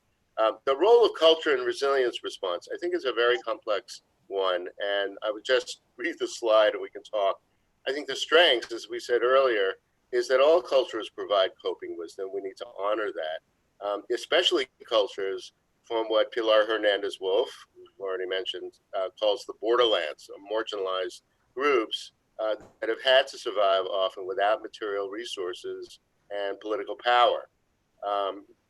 The role of culture and resilience response, I think, is a very complex one, and I would just read the slide and we can talk. I think the strengths, as we said earlier, is that all cultures provide coping wisdom. We need to honor that, especially cultures from what Pilar Hernandez-Wolf, who already mentioned, calls the borderlands, marginalized groups that have had to survive often without material resources and political power.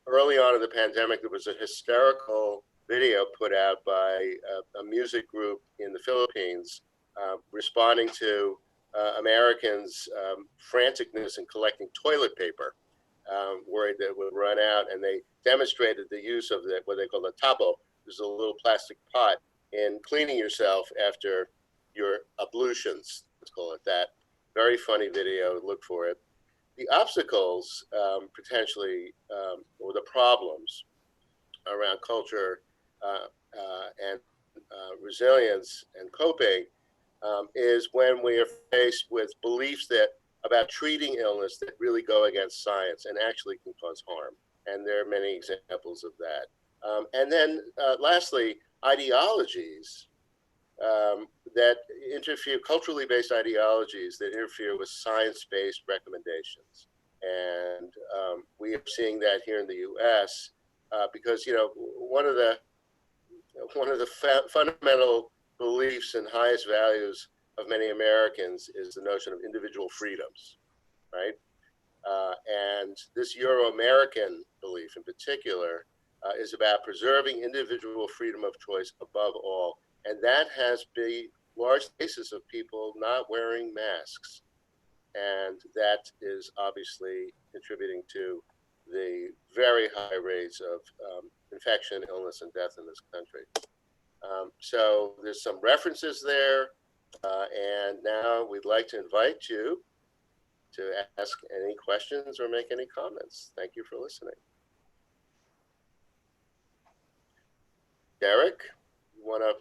Early on in the pandemic, there was a hysterical video put out by a music group in the Philippines responding to Americans' franticness in collecting toilet paper, worried that it would run out, and they demonstrated the use of what they call the tabo, which is a little plastic pot, in cleaning yourself after your ablutions, let's call it that. Very funny video, look for it. The obstacles, potentially, or the problems around culture and resilience and coping is when we are faced with beliefs about treating illness that really go against science and actually can cause harm. And there are many examples of that. And then lastly, ideologies that interfere, culturally based ideologies that interfere with science-based recommendations. And we are seeing that here in the US because, you know, one of the fundamental beliefs and highest values of many Americans is the notion of individual freedoms, right? And this Euro-American belief in particular is about preserving individual freedom of choice above all. And that has been large cases of people not wearing masks. And that is obviously contributing to the very high rates of infection, illness, and death in this country. So there's some references there. And now we'd like to invite you to ask any questions or make any comments. Thank you for listening. Derek, you want to?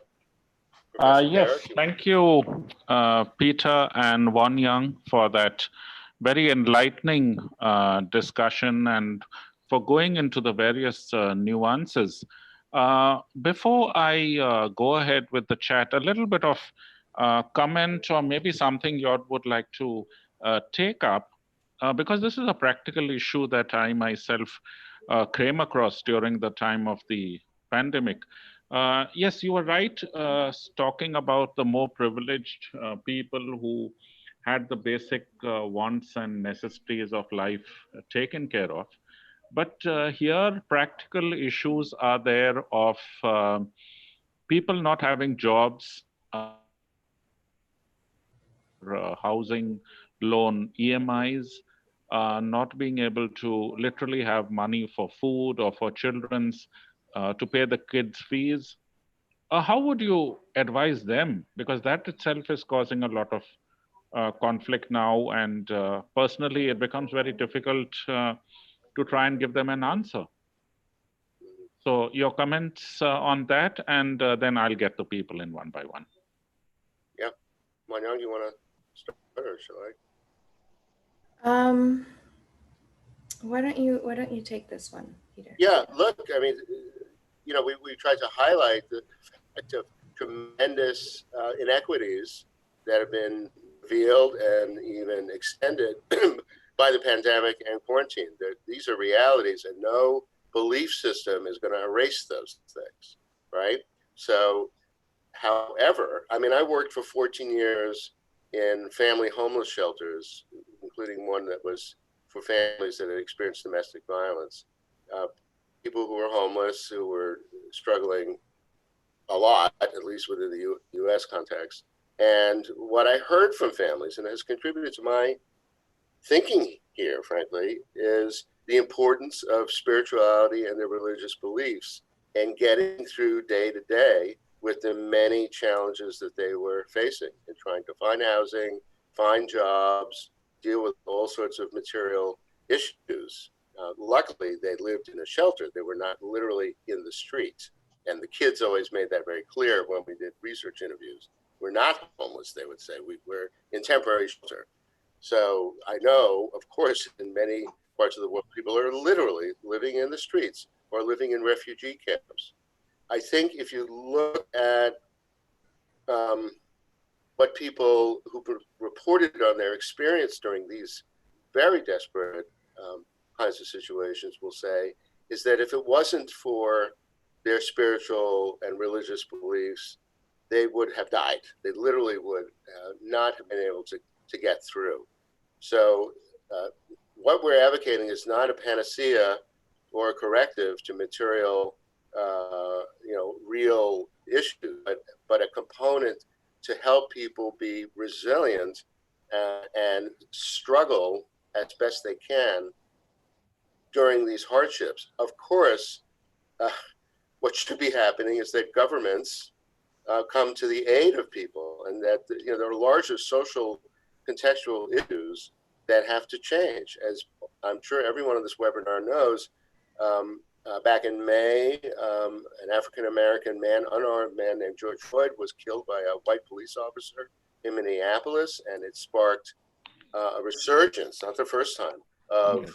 Yes, thank you, Peter and Won Young, for that very enlightening discussion and for going into the various nuances. Before I go ahead with the chat, a little bit of comment or maybe something you would like to take up, because this is a practical issue that I myself came across during the time of the pandemic. Yes, you were right, talking about the more privileged people who had the basic wants and necessities of life taken care of. But here, practical issues are there of people not having jobs, housing loan EMIs, not being able to literally have money for food or for children's to pay the kids' fees. How would you advise them? Because that itself is causing a lot of conflict now, and personally, it becomes very difficult to try and give them an answer. So your comments on that, and then I'll get the people in one by one.
Yeah, Manyang, you want to start, or shall I?
Why don't you take this one, Peter?
Yeah, look, I mean, you know, we tried to highlight the fact of tremendous inequities that have been revealed and even extended by the pandemic and quarantine. These are realities, and no belief system is going to erase those things, right? So, however, I mean, I worked for 14 years in family homeless shelters, including one that was for families that had experienced domestic violence. People who were homeless, who were struggling a lot, at least within the U.S. context. And what I heard from families, and has contributed to my thinking here, frankly, is the importance of spirituality and their religious beliefs and getting through day to day with the many challenges that they were facing in trying to find housing, find jobs, deal with all sorts of material issues. Luckily, they lived in a shelter. They were not literally in the streets. And the kids always made that very clear when we did research interviews. We're not homeless, they would say. We're in temporary shelter. So I know, of course, in many parts of the world, people are literally living in the streets or living in refugee camps. I think if you look at what people who reported on their experience during these very desperate kinds of situations will say, is that if it wasn't for their spiritual and religious beliefs, they would have died. They literally would not have been able to get through. So what we're advocating is not a panacea or a corrective to material, real issues, but a component to help people be resilient and struggle as best they can during these hardships. Of course, what should be happening is that governments come to the aid of people, and that there are larger social contextual issues that have to change. As I'm sure everyone on this webinar knows, back in May, an African-American man, unarmed man named George Floyd, was killed by a white police officer in Minneapolis, and it sparked a resurgence, not the first time, of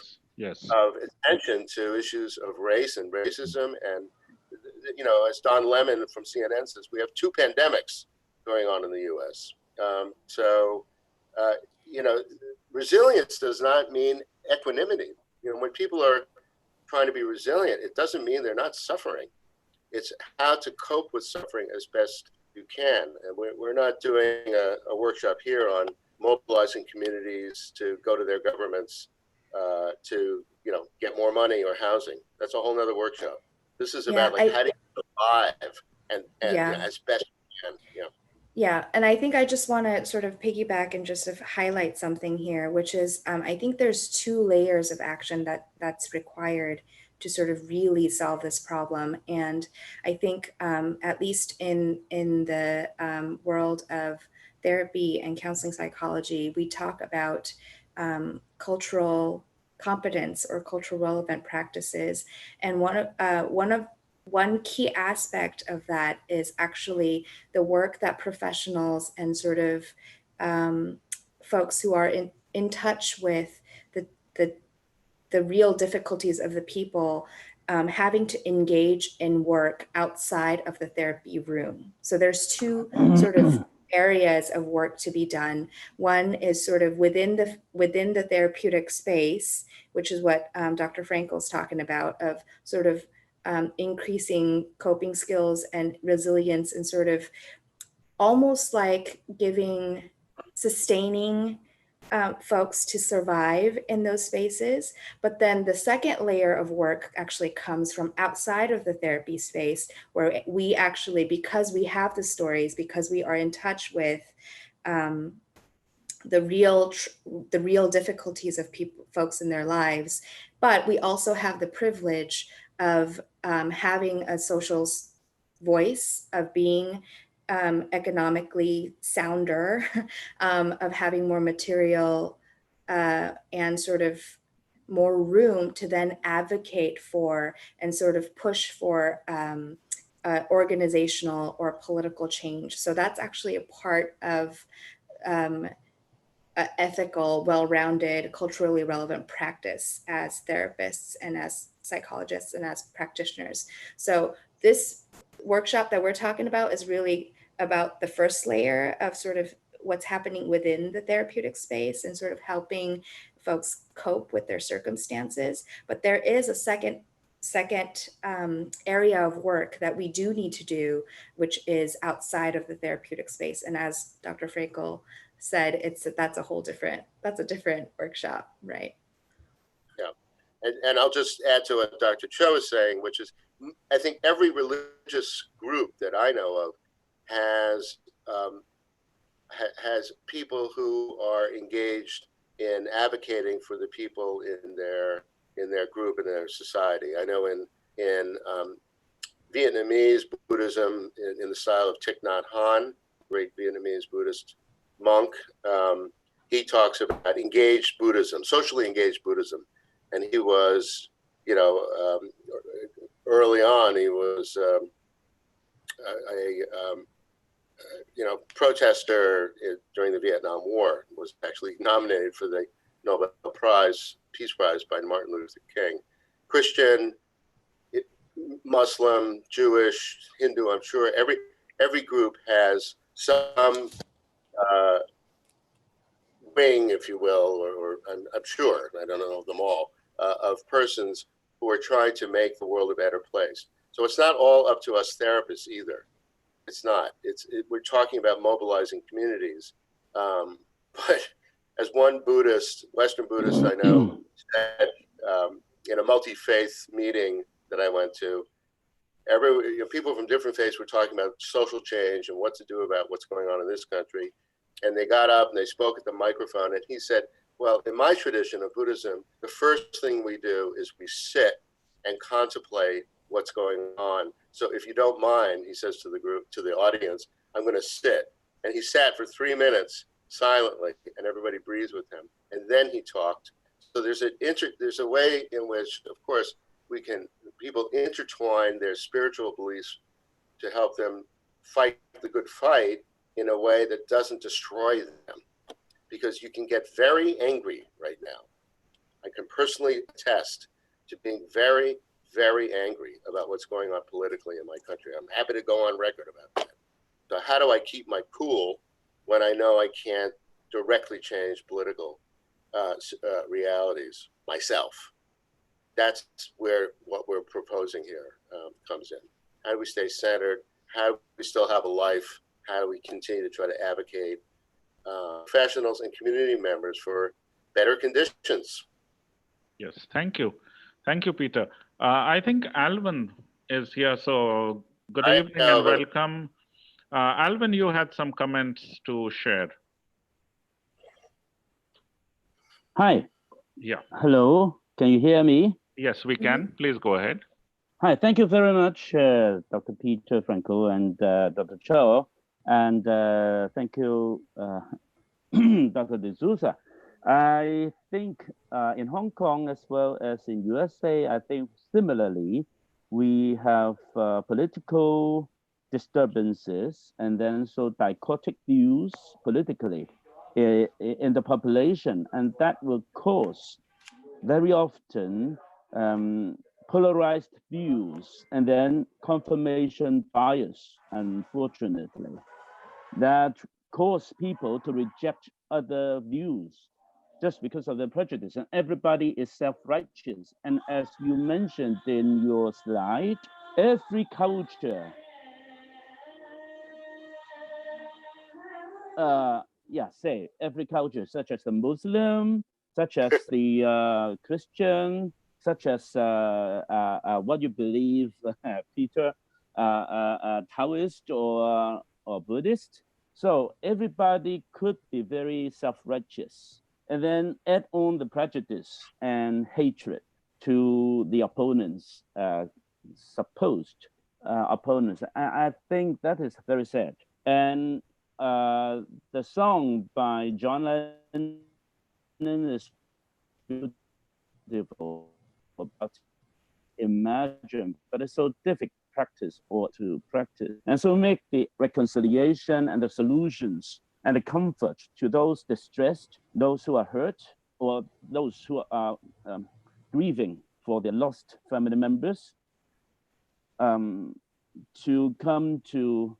attention to issues of race and racism. And as Don Lemon from CNN says, we have two pandemics going on in the U.S. Resilience does not mean equanimity. When people are trying to be resilient, it doesn't mean they're not suffering. It's how to cope with suffering as best you can. And we're not doing a workshop here on mobilizing communities to go to their governments to get more money or housing. That's a whole nother workshop. This is about how do you survive and as best you can.
Yeah, and I think I just want to sort of piggyback and just highlight something here, which is I think there's two layers of action that's required to sort of really solve this problem. And I think at least in the world of therapy and counseling psychology, we talk about cultural competence or cultural relevant practices. And one key aspect of that is actually the work that professionals and sort of folks who are in touch with the real difficulties of the people having to engage in work outside of the therapy room. So there's two sort of areas of work to be done. One is sort of within the therapeutic space, which is what Dr. Frankel's talking about, of sort of increasing coping skills and resilience, and sort of almost like sustaining folks to survive in those spaces. But then the second layer of work actually comes from outside of the therapy space, where we actually, because we have the stories, because we are in touch with the real difficulties of folks in their lives. But we also have the privilege of having a social voice, of being economically sounder, of having more material and sort of more room to then advocate for and sort of push for organizational or political change. So that's actually a part of ethical, well-rounded, culturally relevant practice as therapists and as psychologists and as practitioners. So this workshop that we're talking about is really about the first layer of sort of what's happening within the therapeutic space and sort of helping folks cope with their circumstances. But there is a second area of work that we do need to do, which is outside of the therapeutic space. And as Dr. Frankel said, that's a different workshop, right?
Yeah, and I'll just add to what Dr. Cho is saying, which is, I think every religious group that I know of has people who are engaged in advocating for the people in their group, in their society. I know in Vietnamese Buddhism, in the style of Thich Nhat Hanh, great Vietnamese Buddhist monk, he talks about engaged Buddhism, socially engaged Buddhism. And he was, early on, he was a protester during the Vietnam War, was actually nominated for the Nobel Prize, Peace Prize by Martin Luther King. Christian, Muslim, Jewish, Hindu, I'm sure every group has some wing, if you will, or I'm sure, I don't know them all, of persons who are trying to make the world a better place. So it's not all up to us therapists either. It's not. We're talking about mobilizing communities. But as one Buddhist, Western Buddhist I know, said in a multi-faith meeting that I went to, people from different faiths were talking about social change and what to do about what's going on in this country. And they got up and they spoke at the microphone, and he said, well, in my tradition of Buddhism, the first thing we do is we sit and contemplate what's going on. So if you don't mind, he says to the group, to the audience, I'm going to sit. And he sat for 3 minutes silently, and everybody breathed with him. And then he talked. So there's a way in which, of course, people intertwine their spiritual beliefs to help them fight the good fight in a way that doesn't destroy them. Because you can get very angry right now. I can personally attest to being very, very angry about what's going on politically in my country. I'm happy to go on record about that. So how do I keep my cool when I know I can't directly change political realities myself? That's where what we're proposing here comes in. How do we stay centered? How do we still have a life? How do we continue to try to advocate professionals and community members for better conditions?
Yes, thank you. Thank you, Peter. I think Alvin is here. So good evening and welcome. Alvin, you had some comments to share.
Hi.
Yeah.
Hello. Can you hear me?
Yes, we can. Please go ahead.
Hi. Thank you very much, Dr. Peter Frankel and Dr. Cho. And thank you, Dr. D'Souza. I think in Hong Kong as well as in USA, I think similarly, we have political disturbances and then so dichotic views politically in the population. And that will cause very often polarized views and then confirmation bias, unfortunately, that cause people to reject other views just because of their prejudice. And everybody is self-righteous. And as you mentioned in your slide, every culture, every culture, such as the Muslim, such as the Christian, such as what you believe, Peter, Taoist or Buddhist. So everybody could be very self-righteous and then add on the prejudice and hatred to the opponents, supposed opponents. I think that is very sad. And the song by John Lennon is beautiful about imagine, but it's so difficult practice or to practice. And so make the reconciliation and the solutions and the comfort to those distressed, those who are hurt, or those who are grieving for their lost family members, to come to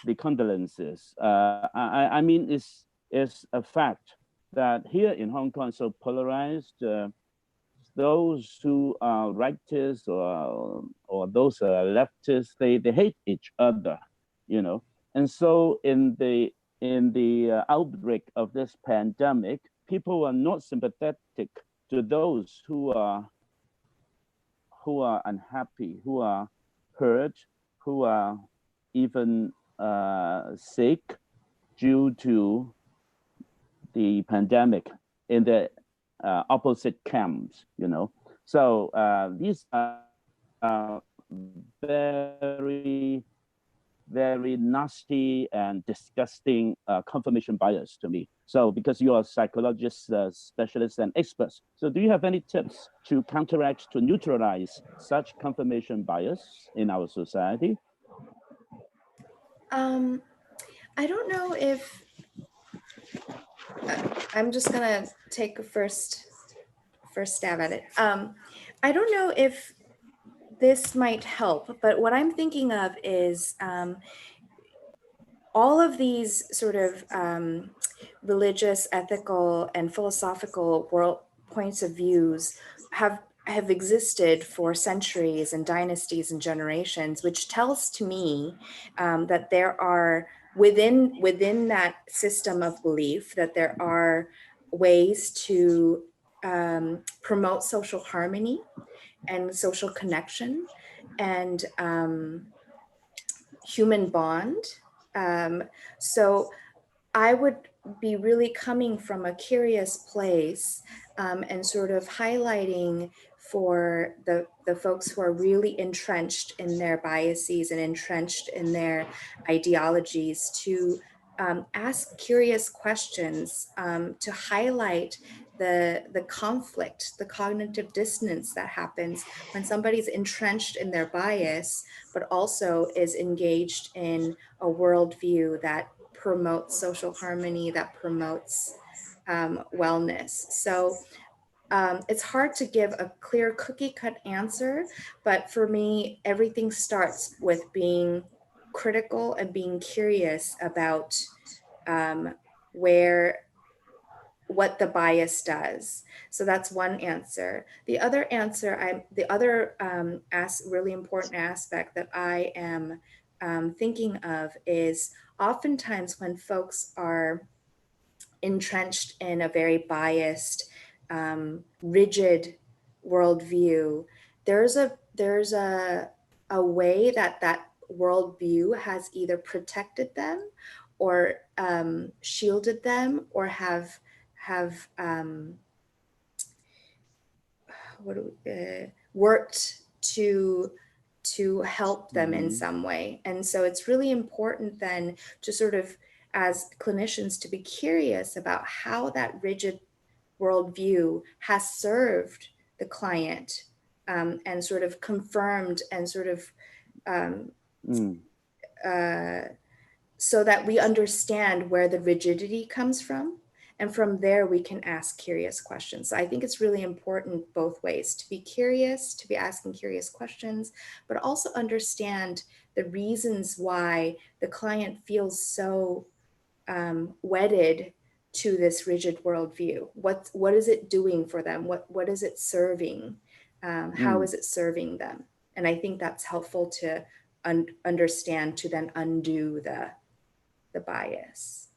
the condolences. I mean, it's a fact that here in Hong Kong, so polarized, those who are rightists or those who are leftists, they hate each other, you know. And so in the outbreak of this pandemic, people are not sympathetic to those who are unhappy, who are hurt, who are even sick due to the pandemic in the opposite camps, you know. So these are very, very nasty and disgusting confirmation bias to me. So because you are psychologists, specialists, and experts, so do you have any tips to counteract, to neutralize such confirmation bias in our society?
I don't know if I'm just gonna take a first stab at it. I don't know if this might help, but what I'm thinking of is all of these sort of religious, ethical, and philosophical world points of views have existed for centuries and dynasties and generations, which tells to me that there are within that system of belief that there are ways to promote social harmony and social connection and human bond. So I would be really coming from a curious place and sort of highlighting for the folks who are really entrenched in their biases and entrenched in their ideologies to ask curious questions, to highlight the conflict, the cognitive dissonance that happens when somebody's entrenched in their bias, but also is engaged in a worldview that promotes social harmony, that promotes wellness. So it's hard to give a clear cookie cut answer, but for me, everything starts with being critical and being curious about what the bias does. So that's one answer. The other answer, really important aspect that I am thinking of is oftentimes when folks are entrenched in a very biased, rigid worldview, there's a way that worldview has either protected them or shielded them or have worked to help them in some way. And so it's really important then to sort of, as clinicians, to be curious about how that rigid worldview has served the client and sort of confirmed and sort of so that we understand where the rigidity comes from. And from there, we can ask curious questions. So I think it's really important both ways, to be curious, to be asking curious questions, but also understand the reasons why the client feels so wedded to this rigid worldview. What is it doing for them? What is it serving? How is it serving them? And I think that's helpful to understand, to then undo the bias.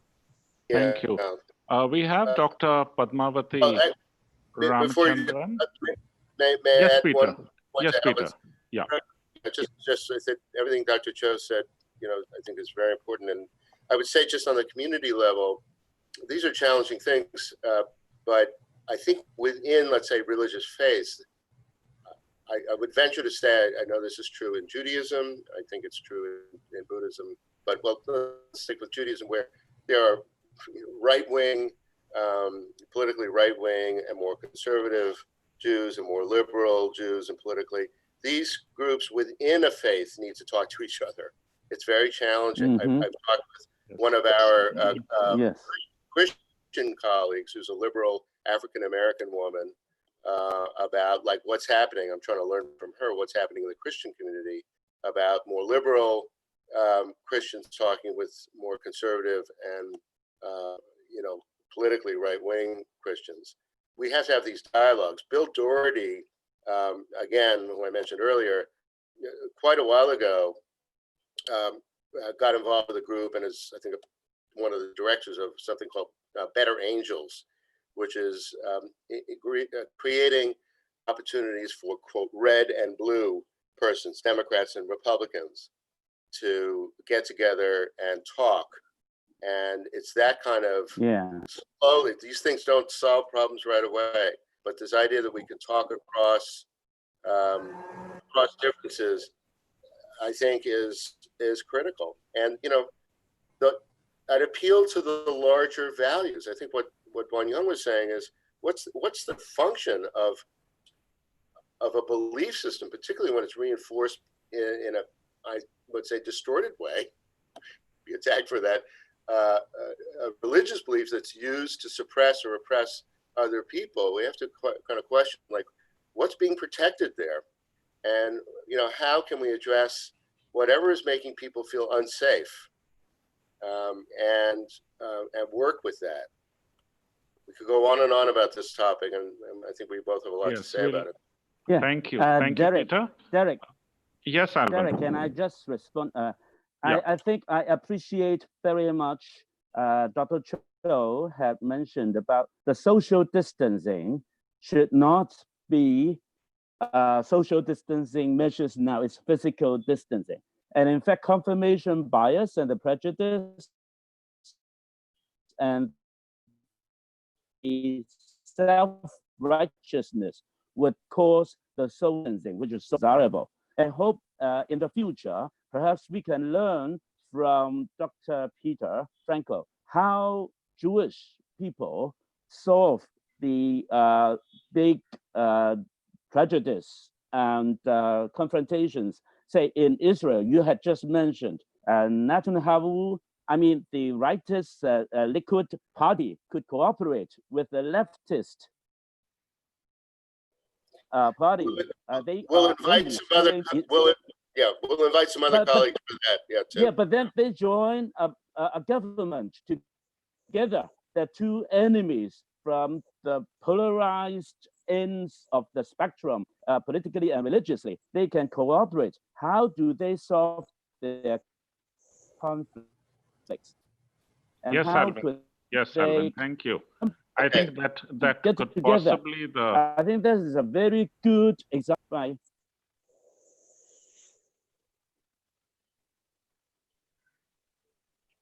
Thank you. We have Dr. Padmavati Ramachandran.
May
Yes,
I add
Peter.
one
Yes, Peter. Yeah.
Just I said everything Dr. Cho said, I think is very important. And I would say just on the community level, these are challenging things, but I think within, let's say, religious faiths, I would venture to say, I know this is true in Judaism, I think it's true in Buddhism, but well, let's stick with Judaism, where there are right-wing, politically right-wing and more conservative Jews and more liberal Jews, and politically, these groups within a faith need to talk to each other. It's very challenging.
Mhm.
I've talked with one of our
Yes.
Christian colleagues who's a liberal African-American woman about like what's happening. I'm trying to learn from her what's happening in the Christian community about more liberal Christians talking with more conservative and politically right-wing Christians. We have to have these dialogues. Bill Doherty, again, who I mentioned earlier, quite a while ago, got involved with a group and is, I think, one of the directors of something called Better Angels, which is creating opportunities for, quote, red and blue persons, Democrats and Republicans, to get together and talk. And it's that kind of slowly, these things don't solve problems right away, but this idea that we can talk across differences, I think is critical. And I'd appeal to the larger values. I think what Bon Young was saying is what's the function of a belief system, particularly when it's reinforced in a, I would say, distorted way, be attacked for that, a religious belief that's used to suppress or oppress other people. We have to kind of question, like, what's being protected there? And, how can we address whatever is making people feel unsafe and work with that? We could go on and on about this topic, and I think we both have a lot to say about it.
Yeah.
Thank you. Thank
Derek,
you, Peter.
Derek.
Yes, Alvin.
Derek, can I just respond? I think I appreciate very much Dr. Cho had mentioned about the social distancing should not be social distancing measures now, it's physical distancing. And in fact, confirmation bias and the prejudice and the self-righteousness would cause the social distancing, which is so desirable. I hope in the future, perhaps we can learn from Dr. Peter Frankel how Jewish people solve the big prejudice and confrontations. Say in Israel, you had just mentioned Netanyahu, I mean, the rightist Likud party could cooperate with the leftist party.
We'll invite some other. We'll invite some other colleagues for that. Yeah, too.
Yeah, but then they join a government together. They're two enemies from the polarized ends of the spectrum, politically and religiously. They can cooperate. How do they solve their conflicts? And
yes,
how
Alvin.
could
Yes,
they
Alvin. Thank you. I think that
get
could
together?
possibly the.
I think this is a very good example.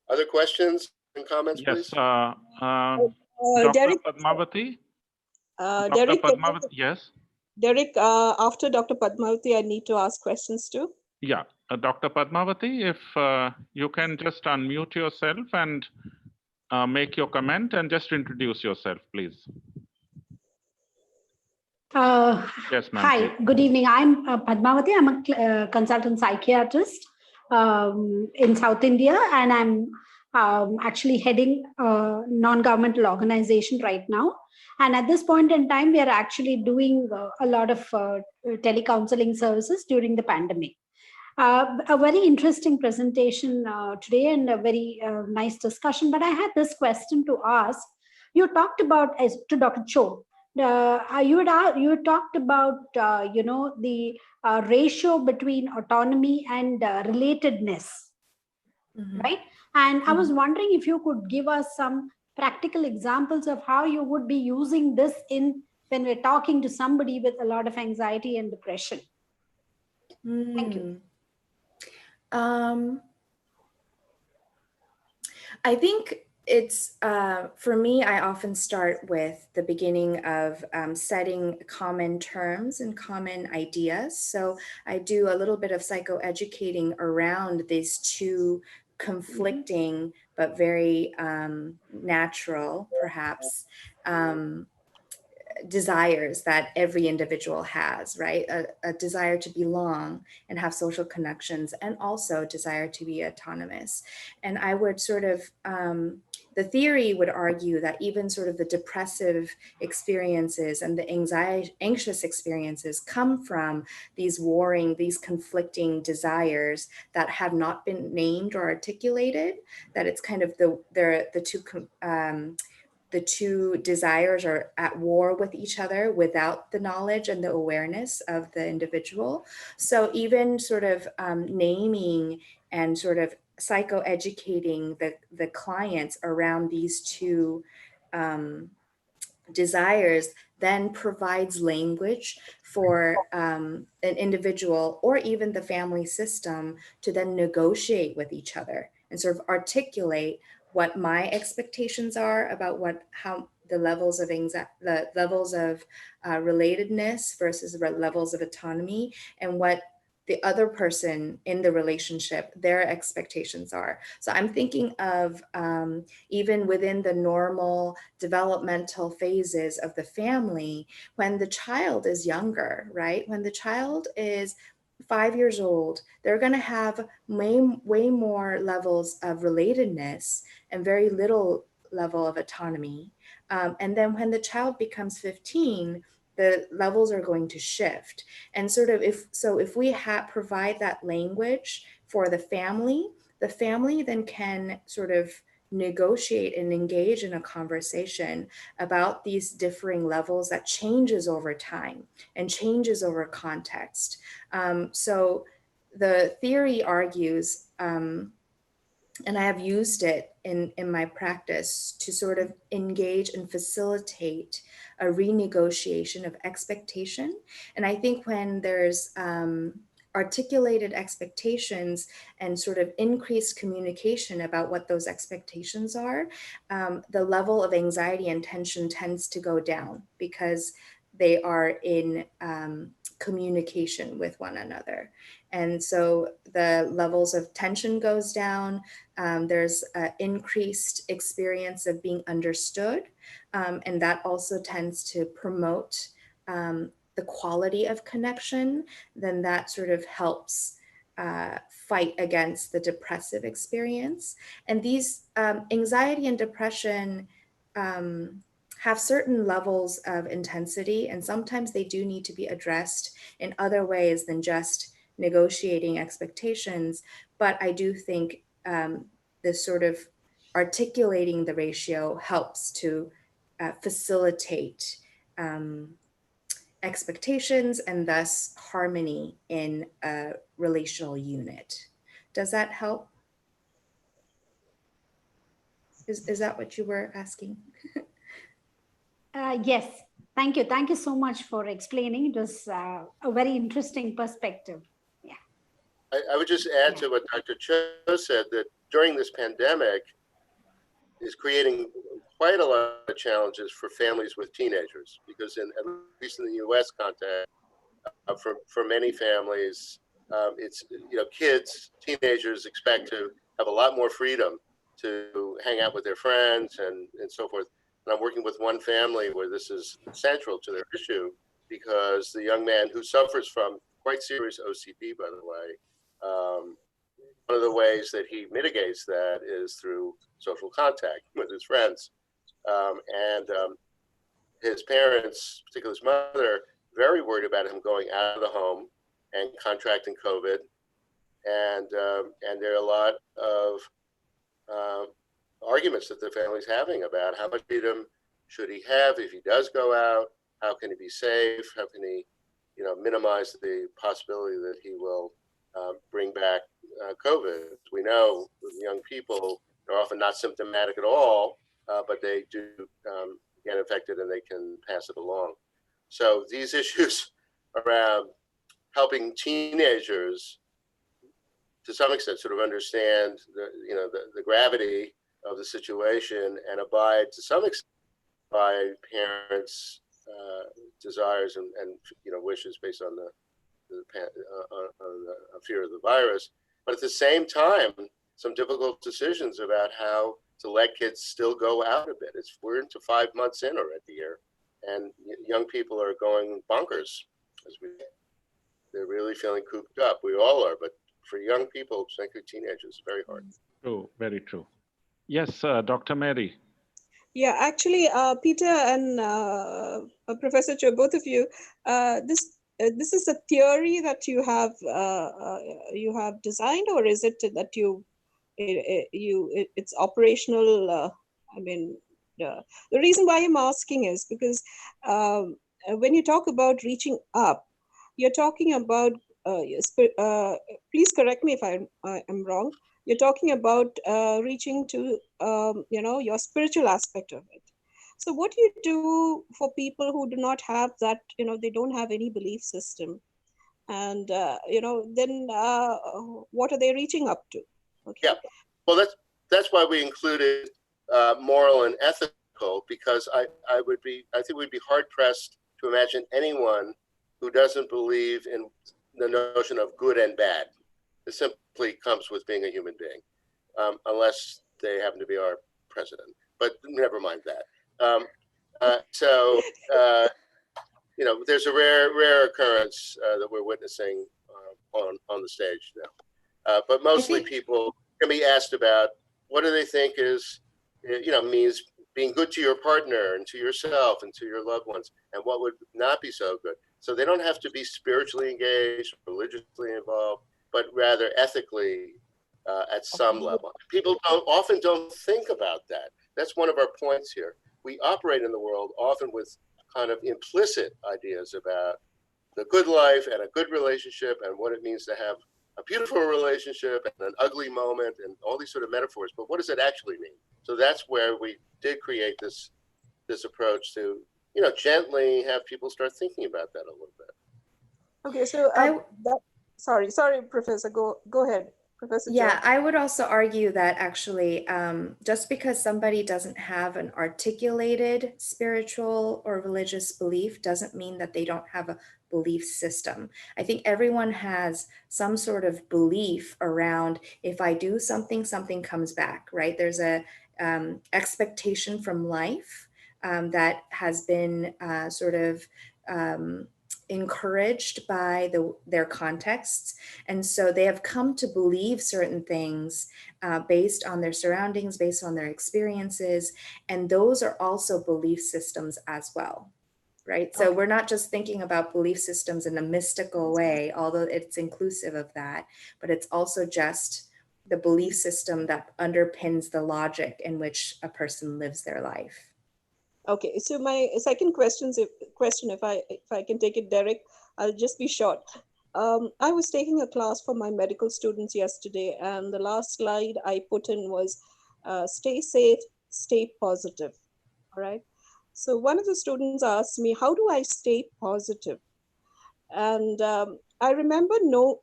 Other questions and comments,
Yes,
please?
Dr.
Derek,
Padmavati. Dr.
Derek,
Padmavati, yes.
Derek, after Dr. Padmavati, I need to ask questions too.
Yeah, Dr. Padmavati, if you can just unmute yourself and make your comment and just introduce yourself, please. Yes, ma'am.
Hi, good evening. I'm Padmavati. I'm a consultant psychiatrist in South India, and I'm actually heading a non-governmental organization right now. And at this point in time, we are actually doing a lot of telecounseling services during the pandemic. A very interesting presentation today and a very nice discussion. But I had this question to ask. You talked about, to Dr. Cho, you talked about the ratio between autonomy and relatedness, right? And I was wondering if you could give us some practical examples of how you would be using this when we're talking to somebody with a lot of anxiety and depression. Thank you.
I think it's, for me, I often start with the beginning of setting common terms and common ideas. So I do a little bit of psychoeducating around these two conflicting, but very natural, perhaps, desires that every individual has, right? A desire to belong and have social connections, and also desire to be autonomous. And I would sort of, the theory would argue that even sort of the depressive experiences and the anxious experiences come from these warring, these conflicting desires that have not been named or articulated, that it's kind of the two desires are at war with each other without the knowledge and the awareness of the individual. So even sort of naming and sort of psychoeducating the clients around these two desires then provides language for an individual or even the family system to then negotiate with each other and sort of articulate what my expectations are about how the levels of relatedness versus the levels of autonomy, and what the other person in the relationship, their expectations are. So I'm thinking of even within the normal developmental phases of the family, when the child is younger, right? When the child is 5 years old, they're going to have way more levels of relatedness and very little level of autonomy. And then when the child becomes 15, the levels are going to shift. And sort of if we provide that language for the family then can sort of negotiate and engage in a conversation about these differing levels that changes over time and changes over context. So the theory argues, and I have used it in my practice to sort of engage and facilitate a renegotiation of expectation. And I think when there's articulated expectations and sort of increased communication about what those expectations are, the level of anxiety and tension tends to go down because they are in communication with one another. And so the levels of tension goes down. There's an increased experience of being understood. And that also tends to promote the quality of connection. Then that sort of helps fight against the depressive experience. And these anxiety and depression have certain levels of intensity, and sometimes they do need to be addressed in other ways than just negotiating expectations. But I do think this sort of articulating the ratio helps to facilitate expectations and thus harmony in a relational unit. Does that help? Is that what you were asking?
Yes, thank you. Thank you so much for explaining. It was a very interesting perspective. Yeah.
I would just add to what Dr. Cho said, that during this pandemic is creating quite a lot of challenges for families with teenagers, because at least in the US context, for many families, it's, kids, teenagers expect to have a lot more freedom to hang out with their friends and so forth. And I'm working with one family where this is central to their issue, because the young man, who suffers from quite serious OCD, by the way, one of the ways that he mitigates that is through social contact with his friends. His parents, particularly his mother, very worried about him going out of the home and contracting COVID. And there are a lot of arguments that the family's having about how much freedom should he have if he does go out, how can he be safe, how can he minimize the possibility that he will bring back COVID. We know with young people, they're often not symptomatic at all, but they do get infected and they can pass it along. So these issues around helping teenagers to some extent sort of understand the gravity of the situation and abide to some extent by parents' desires and wishes based on the fear of the virus, but at the same time, some difficult decisions about how to let kids still go out a bit. We're into 5 months in already here, and young people are going bonkers. They're really feeling cooped up. We all are, but for young people, especially teenagers, it's very hard.
True, very true. Yes, Dr. Mary.
Yeah, actually, Peter and Professor Cho, both of you, this is a theory that you have designed, or is it that it's operational? I mean, the reason why I'm asking is because when you talk about reaching up, you're talking about please correct me if I'm wrong. You're talking about reaching to your spiritual aspect of it. So what do you do for people who do not have that, they don't have any belief system, and then what are they reaching up to? Okay.
Yeah, well, that's why we included moral and ethical, because I think we'd be hard pressed to imagine anyone who doesn't believe in the notion of good and bad. It simply comes with being a human being, unless they happen to be our president. But never mind that. There's a rare occurrence that we're witnessing on the stage now. But mostly people can be asked about what do they think means being good to your partner and to yourself and to your loved ones, and what would not be so good. So they don't have to be spiritually engaged, religiously involved, but rather ethically at some level. People often don't think about that. That's one of our points here. We operate in the world often with kind of implicit ideas about the good life and a good relationship and what it means to have a beautiful relationship and an ugly moment and all these sort of metaphors. But what does it actually mean? So that's where we did create this approach to, gently have people start thinking about that a little bit.
Okay, so sorry, Professor, go ahead. Professor
Yeah,
John.
I would also argue that actually, just because somebody doesn't have an articulated spiritual or religious belief doesn't mean that they don't have a belief system. I think everyone has some sort of belief around, if I do something, something comes back, right? There's a expectation from life that has been sort of encouraged by their contexts. And so they have come to believe certain things based on their surroundings, based on their experiences. And those are also belief systems as well, right? So we're not just thinking about belief systems in a mystical way, although it's inclusive of that, but it's also just the belief system that underpins the logic in which a person lives their life.
Okay, so my second question, if I can take it, Derek, I'll just be short. I was taking a class for my medical students yesterday, and the last slide I put in was stay safe, stay positive. All right. So one of the students asked me, how do I stay positive? And I remember,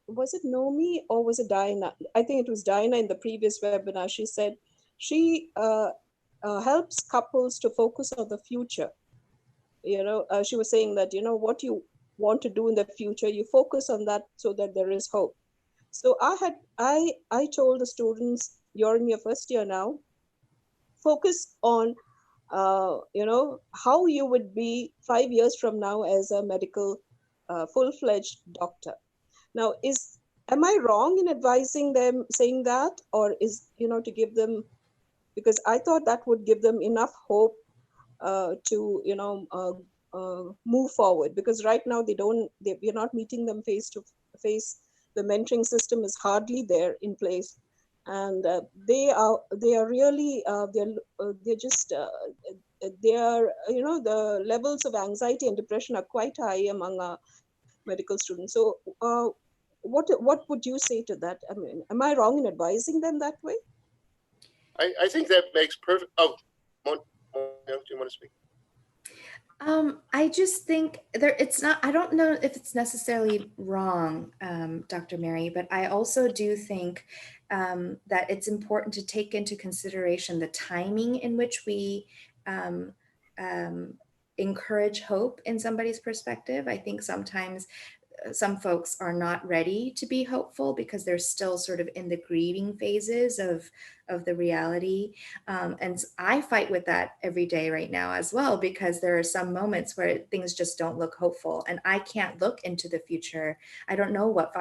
was it Nomi or was it Diana? I think it was Diana in the previous webinar. She said she helps couples to focus on the future. She was saying that, what you want to do in the future, you focus on that so that there is hope. So I told the students, you're in your first year now, focus on, how you would be 5 years from now as a medical full-fledged doctor. Now, am I wrong in advising them saying that, or is, to give them, because I thought that would give them enough hope to move forward, because right now we're not meeting them face to face. The mentoring system is hardly there in place, and they are really they're just they are, the levels of anxiety and depression are quite high among our medical students. So what would you say to that? I mean, am I wrong in advising them that way?
I think that makes perfect. Oh, do you want to speak?
I just think it's not, I don't know if it's necessarily wrong, Dr. Mary, but I also do think that it's important to take into consideration the timing in which we um, um, encourage hope in somebody's perspective. I think sometimes some folks are not ready to be hopeful because they're still sort of in the grieving phases of the reality. And I fight with that every day right now as well, because there are some moments where things just don't look hopeful and I can't look into the future. I don't know what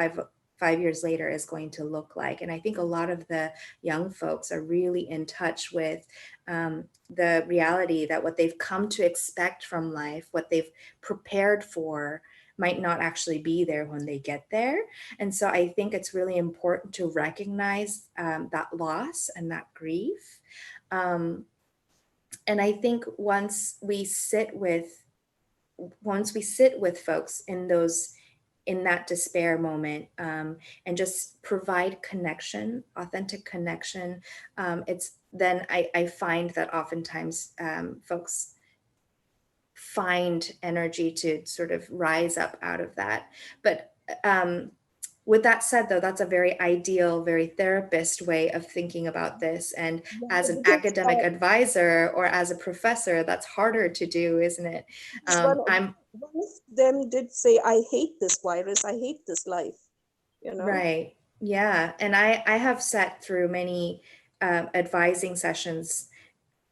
five years later is going to look like. And I think a lot of the young folks are really in touch with the reality that what they've come to expect from life, what they've prepared for, might not actually be there when they get there. And so I think it's really important to recognize that loss and that grief. And I think once we sit with folks in that despair moment, and just provide connection, authentic connection, then I find that oftentimes folks find energy to sort of rise up out of that. But with that said, though, that's a very ideal, very therapist way of thinking about this. And as an academic advisor or as a professor, that's harder to do, isn't it?
One of them did say, I hate this virus, I hate this life, you know?
Right. Yeah. And I have sat through many advising sessions,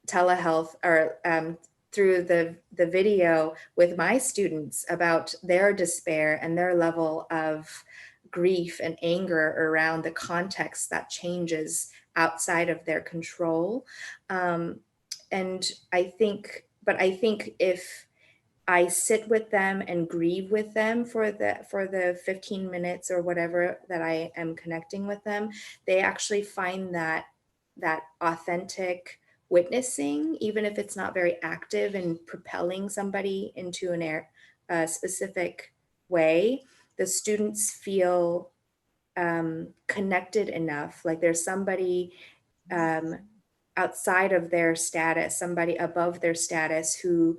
telehealth, or through the video with my students about their despair and their level of grief and anger around the context that changes outside of their control. And I think if I sit with them and grieve with them for the 15 minutes or whatever that I am connecting with them, they actually find that authentic witnessing, even if it's not very active and propelling somebody into a specific way, the students feel connected enough, like there's somebody outside of their status, somebody above their status who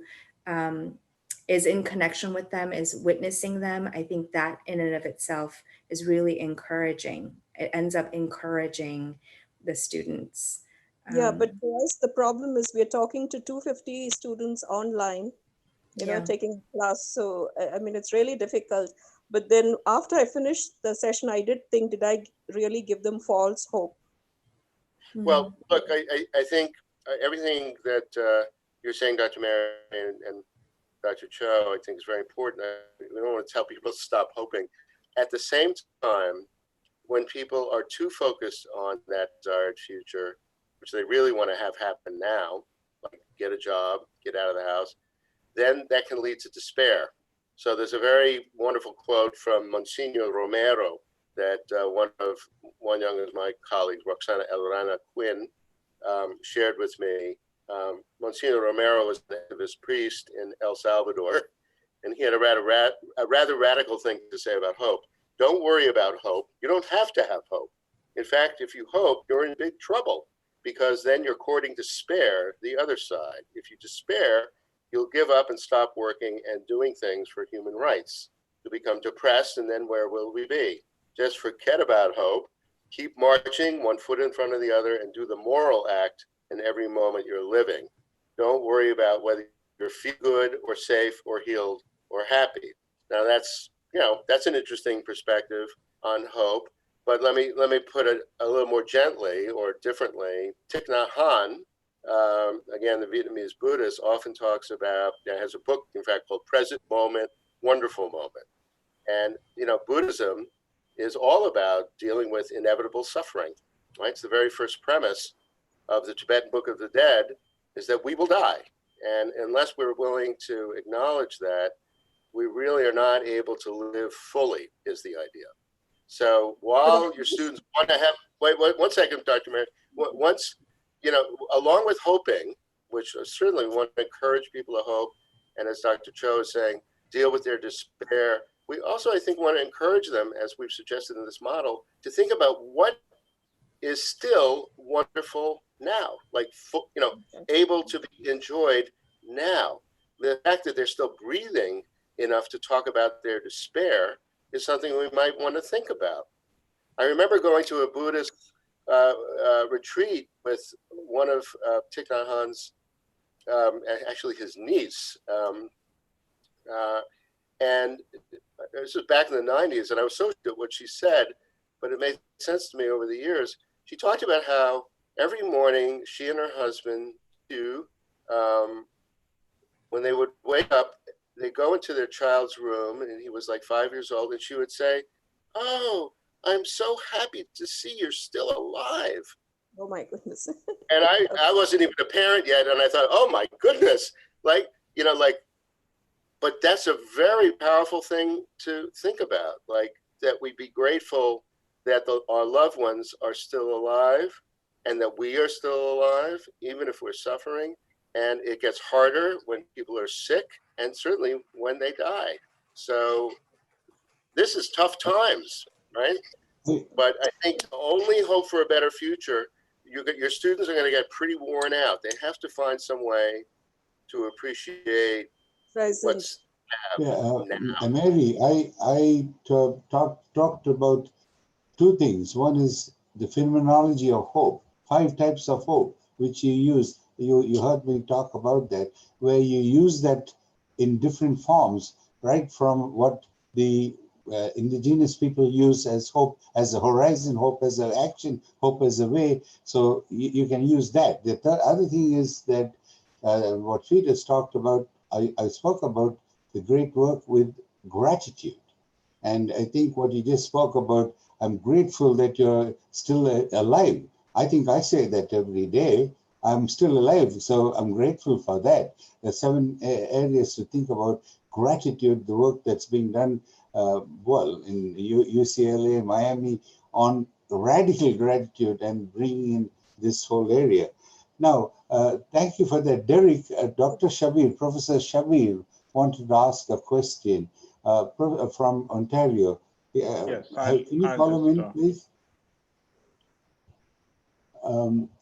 is in connection with them, is witnessing them. I think that in and of itself is really encouraging. It ends up encouraging the students.
Yeah, but for us, the problem is we're talking to 250 students online, you know, taking class. So, I mean, it's really difficult. But then after I finished the session, I did think, did I really give them false hope?
Well, look, I think everything that you're saying, Dr. Mary and Dr. Cho, I think is very important. We don't want to tell people to stop hoping. At the same time, when people are too focused on that desired future, which they really want to have happen now, like get a job, get out of the house, then that can lead to despair. So there's a very wonderful quote from Monsignor Romero that one young of my colleagues, Roxana Elrana Quinn, shared with me. Monsignor Romero was an activist priest in El Salvador, and he had a rather radical thing to say about hope. Don't worry about hope. You don't have to have hope. In fact, if you hope, you're in big trouble, because then you're courting despair, the other side. If you despair, you'll give up and stop working and doing things for human rights. You'll become depressed, and then where will we be? Just forget about hope. Keep marching one foot in front of the other and do the moral act in every moment you're living. Don't worry about whether you feel good or safe or healed or happy. Now that's an interesting perspective on hope. But let me put it a little more gently or differently. Thich Nhat Hanh, again, the Vietnamese Buddhist, often talks about, has a book, in fact, called Present Moment, Wonderful Moment. And, Buddhism is all about dealing with inevitable suffering, right? It's the very first premise of the Tibetan Book of the Dead is that we will die. And unless we're willing to acknowledge that, we really are not able to live fully, is the idea. So while your students want to have, wait 1 second, Dr. Mary, once, along with hoping, which certainly we want to encourage people to hope, and as Dr. Cho is saying, deal with their despair, we also, I think, want to encourage them, as we've suggested in this model, to think about what is still wonderful now, like, able to be enjoyed now. the fact that they're still breathing enough to talk about their despair is something we might want to think about. I remember going to a Buddhist retreat with one of Thich Nhat Hanh's, actually his niece, and this was back in the 90s, and I was so at what she said, but it made sense to me over the years. She talked about how every morning she and her husband do, when they would wake up, they go into their child's room, and he was like 5 years old, and she would say, "Oh, I'm so happy to see you're still alive."
Oh my goodness.
And I wasn't even a parent yet, and I thought, oh my goodness, like, you know, like, but that's a very powerful thing to think about, like that we be grateful that our loved ones are still alive and that we are still alive, even if we're suffering. And it gets harder when people are sick and certainly when they die. So this is tough times, right? But I think the only hope for a better future, your students are going to get pretty worn out. They have to find some way to appreciate what's now.
Mary, I talked about two things. One is the phenomenology of hope, 5 types of hope, which you use. You heard me talk about that, where you use that in different forms, right from what the indigenous people use as hope, as a horizon, hope as an action, hope as a way. So you can use that. The other thing is that what Fetus talked about, I spoke about the great work with gratitude. And I think what you just spoke about, I'm grateful that you're still alive. I think I say that every day. I'm still alive, so I'm grateful for that. There's 7 areas to think about gratitude, the work that's being done, well, in UCLA, Miami, on radical gratitude and bringing in this whole area. Now, thank you for that. Derek, Dr. Shabir, Professor Shabir wanted to ask a question from Ontario.
Yes,
can you call him in, please?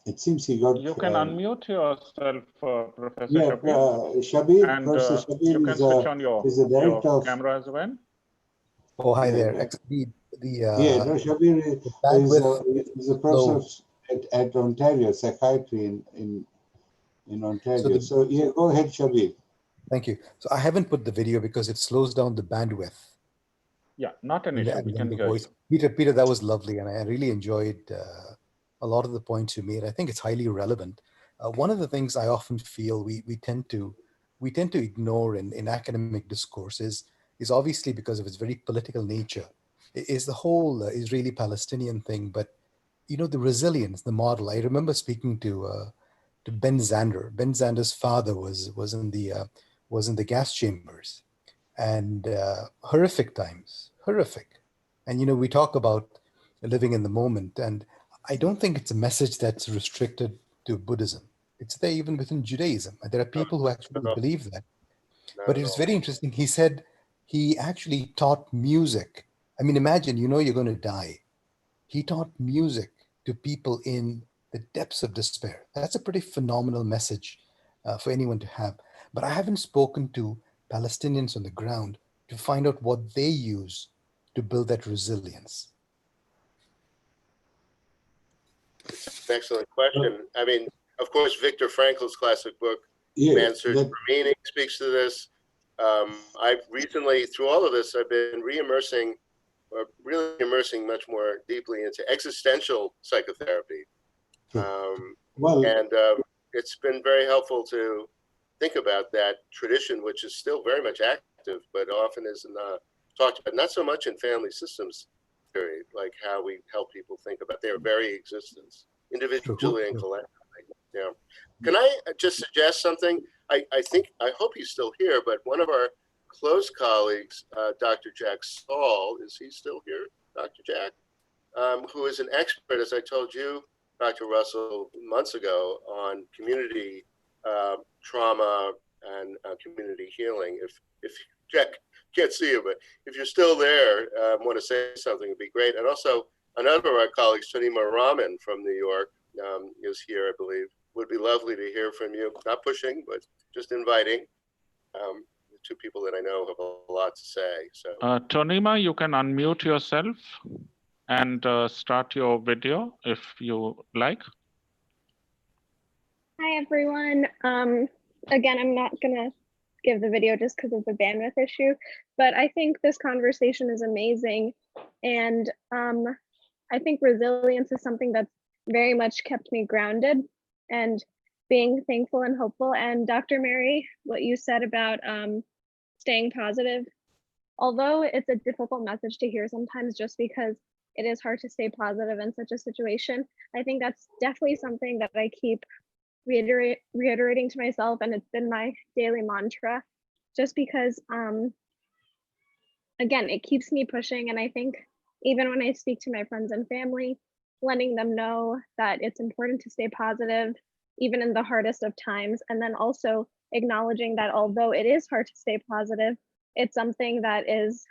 It seems he got.
You can unmute yourself, Professor
yeah,
Shabir.
Shabir,
And
Professor Shabir
you can switch on your camera as well.
Oh, hi there. Actually,
no, Shabir is a professor at Ontario, psychiatry in Ontario. So yeah, go ahead, Shabir.
Thank you. So I haven't put the video because it slows down the bandwidth.
Yeah, not an issue. We can hear you.
Peter, that was lovely, and I really enjoyed a lot of the points you made. I think it's highly relevant. One of the things I often feel we tend to ignore in academic discourses is obviously because of its very political nature, is the whole Israeli-Palestinian thing. But you know, the resilience, the model. I remember speaking to Ben Zander. Ben Zander's father was in the gas chambers, and horrific times, horrific. And you know, we talk about living in the moment, and I don't think it's a message that's restricted to Buddhism. It's there even within Judaism. There are people who actually believe that. But it was very interesting. He said he actually taught music. I mean, imagine, you know, you're going to die. He taught music to people in the depths of despair. That's a pretty phenomenal message for anyone to have. But I haven't spoken to Palestinians on the ground to find out what they use to build that resilience.
Excellent question. I mean, of course, Viktor Frankl's classic book, Man's Search for Meaning, speaks to this. I've recently, through all of this, I've been really immersing much more deeply into existential psychotherapy. It's been very helpful to think about that tradition, which is still very much active, but often isn't talked about, not so much in family systems theory, like how we help people think about their very existence, individually and collectively. Yeah. Can I just suggest something? I hope he's still here, but one of our close colleagues, Dr. Jack Saul, is he still here, Dr. Jack? Who is an expert, as I told you, Dr. Russell, months ago, on community trauma and community healing. If Jack can't see you, but if you're still there, want to say something, it'd be great. And also, another of our colleagues, Tanima Rahman from New York, is here, I believe. Would be lovely to hear from you. Not pushing, but just inviting. The two people that I know have a lot to say. So
Tonima, you can unmute yourself and start your video if you like.
Hi, everyone. Again, I'm not going to give the video just because of the bandwidth issue, but I think this conversation is amazing. And I think resilience is something that's very much kept me grounded and being thankful and hopeful. And Dr. Mary, what you said about staying positive, although it's a difficult message to hear sometimes just because it is hard to stay positive in such a situation, I think that's definitely something that I keep reiterating to myself, and it's been my daily mantra, just because again, it keeps me pushing. And I think even when I speak to my friends and family, letting them know that it's important to stay positive even in the hardest of times, and then also acknowledging that although it is hard to stay positive, it's something that is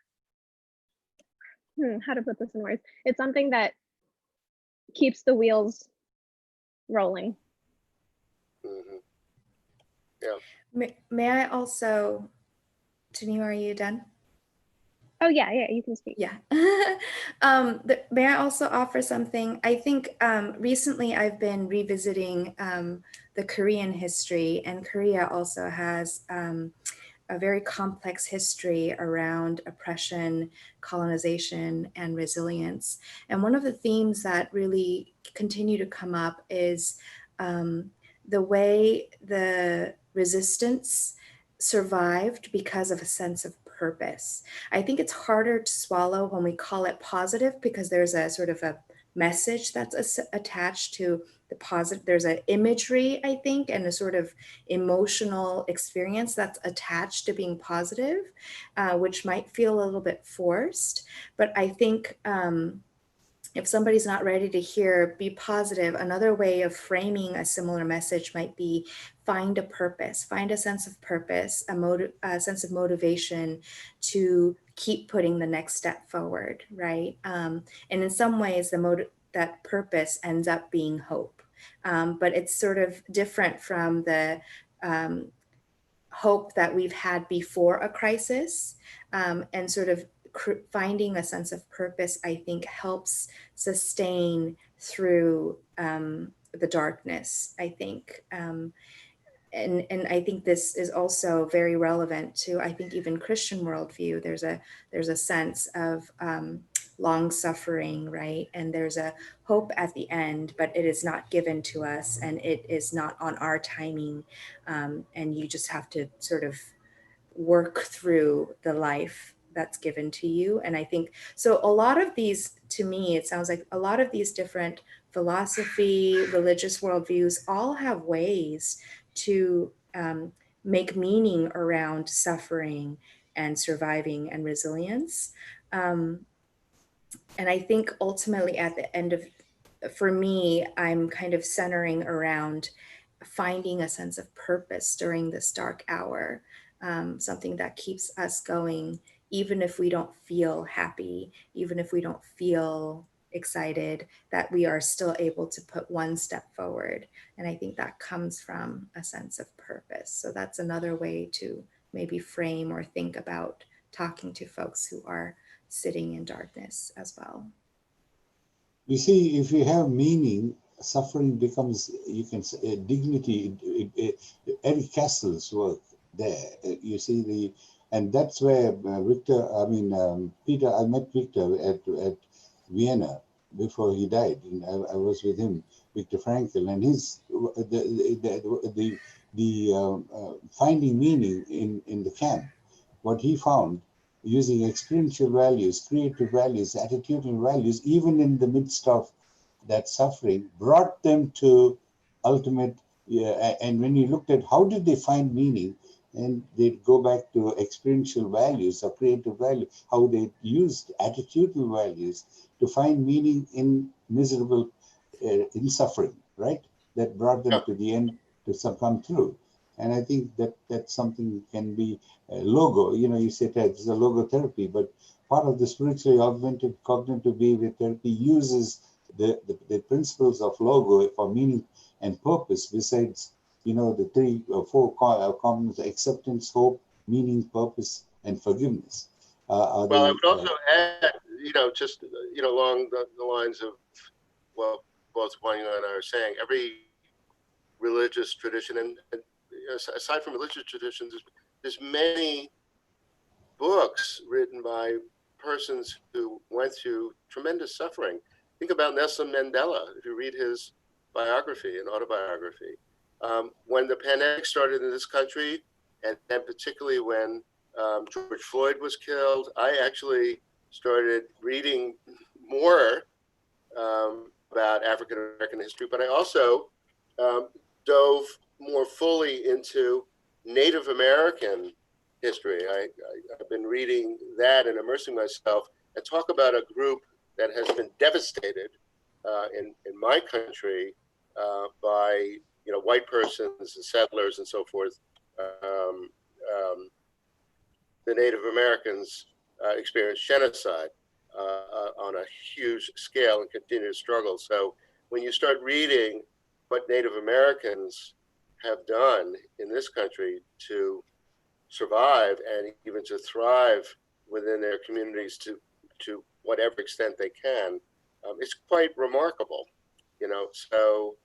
how to put this in words, it's something that keeps the wheels rolling.
yeah.
May I also, Tanima, are you done?
Oh yeah, you can speak.
Yeah. May I also offer something? I think recently I've been revisiting the Korean history, and Korea also has a very complex history around oppression, colonization, and resilience. And one of the themes that really continue to come up is the way the resistance survived because of a sense of purpose. I think it's harder to swallow when we call it positive, because there's a sort of a message that's attached to the positive. There's an imagery, I think, and a sort of emotional experience that's attached to being positive, which might feel a little bit forced. But I think if somebody's not ready to hear be positive, another way of framing a similar message might be find a purpose, find a sense of purpose, a sense of motivation to keep putting the next step forward, right? And in some ways, that purpose ends up being hope. But it's sort of different from the hope that we've had before a crisis, and sort of finding a sense of purpose, I think, helps sustain through the darkness, I think. And I think this is also very relevant to, I think, even Christian worldview. There's a sense of long suffering, right? And there's a hope at the end, but it is not given to us, and it is not on our timing. And you just have to sort of work through the life that's given to you. And I think, so a lot of these, to me, it sounds like a lot of these different philosophy, religious worldviews all have ways to make meaning around suffering and surviving and resilience. And I think ultimately at the end of, for me, I'm kind of centering around finding a sense of purpose during this dark hour, something that keeps us going, even if we don't feel happy, even if we don't feel excited, that we are still able to put one step forward. And I think that comes from a sense of purpose. So that's another way to maybe frame or think about talking to folks who are sitting in darkness as well.
You see, if you have meaning, suffering becomes, you can say, dignity. Eric Castle's work there, you see and that's where Peter, I met Victor at Vienna before he died, and I was with him, Viktor Frankl, and his the finding meaning in the camp. What he found, using experiential values, creative values, attitudinal values, even in the midst of that suffering, brought them to ultimate. And when you looked at how did they find meaning, and they'd go back to experiential values or creative value, how they used attitudinal values to find meaning in miserable, in suffering, right? That brought them to the end to come through. And I think that that's something can be logo. You know, you said that it's a logotherapy, but part of the spiritually augmented cognitive behavior therapy uses the principles of logo for meaning and purpose, besides, you know, the 3 or 4 components: acceptance, hope, meaning, purpose, and forgiveness.
Well, I would also add, just along the lines of what both Juan and I are saying, every religious tradition, and aside from religious traditions, there's many books written by persons who went through tremendous suffering. Think about Nelson Mandela. If you read his biography and autobiography, when the pandemic started in this country, and particularly when George Floyd was killed, I actually started reading more about African American history, but I also dove more fully into Native American history. I've been reading that and immersing myself, and talk about a group that has been devastated in my country by white persons and settlers and so forth. The Native Americans experienced genocide on a huge scale and continue to struggle. So when you start reading what Native Americans have done in this country to survive and even to thrive within their communities to whatever extent they can, it's quite remarkable, So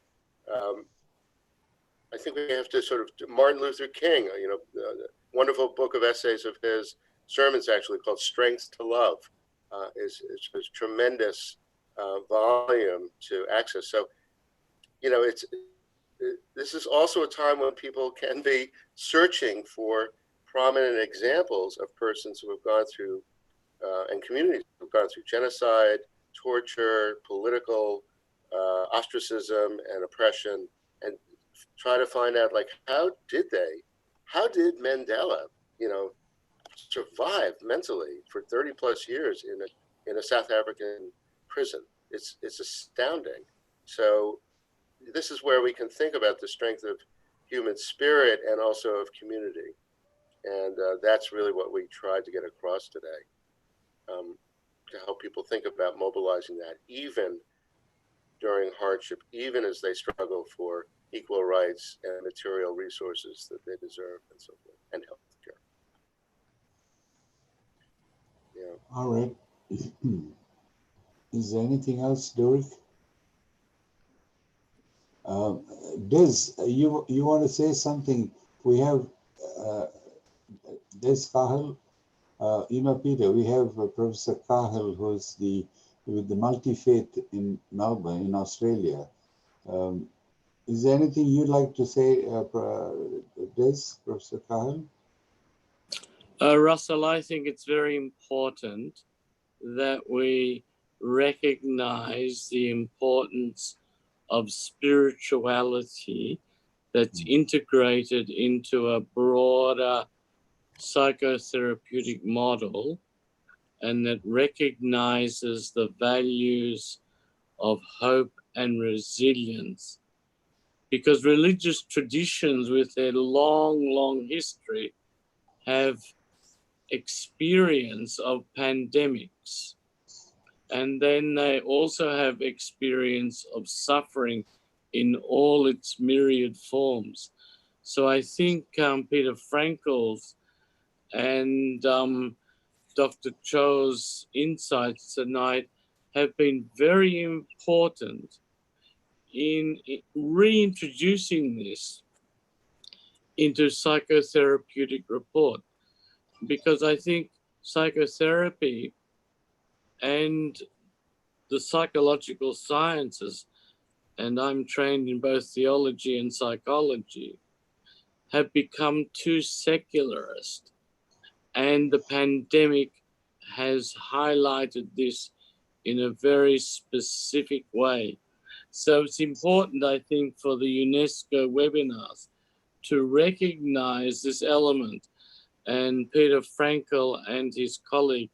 I think we have to sort of, Martin Luther King, the wonderful book of essays of his, sermons actually, called Strength to Love, is a tremendous volume to access. So, this is also a time when people can be searching for prominent examples of persons who have gone through, and communities who have gone through genocide, torture, political ostracism and oppression, and try to find out, like, how did Mandela, survive mentally for 30 plus years in a South African prison? It's astounding. So this is where we can think about the strength of human spirit and also of community. And that's really what we tried to get across today, to help people think about mobilizing that, even during hardship, even as they struggle for equal rights and material resources that they deserve, and so forth, and health care. Yeah.
All right. Is there anything else, Derek? Des, you want to say something? We have Des Cahill. Peter, we have Professor Cahill, who's with the multi-faith in Melbourne, in Australia. Is there anything you'd like to say, Des, Professor Cahill?
Russell, I think it's very important that we recognize the importance of spirituality that's integrated into a broader psychotherapeutic model, and that recognizes the values of hope and resilience. Because religious traditions, with their long history, have experience of pandemics, and then they also have experience of suffering in all its myriad forms. So I think Peter Frankel's and Dr. Cho's insights tonight have been very important in reintroducing this into psychotherapeutic report, because I think psychotherapy and the psychological sciences, and I'm trained in both theology and psychology, have become too secularist. And the pandemic has highlighted this in a very specific way. So it's important, I think, for the UNESCO webinars to recognize this element. And Peter Frankel and his colleague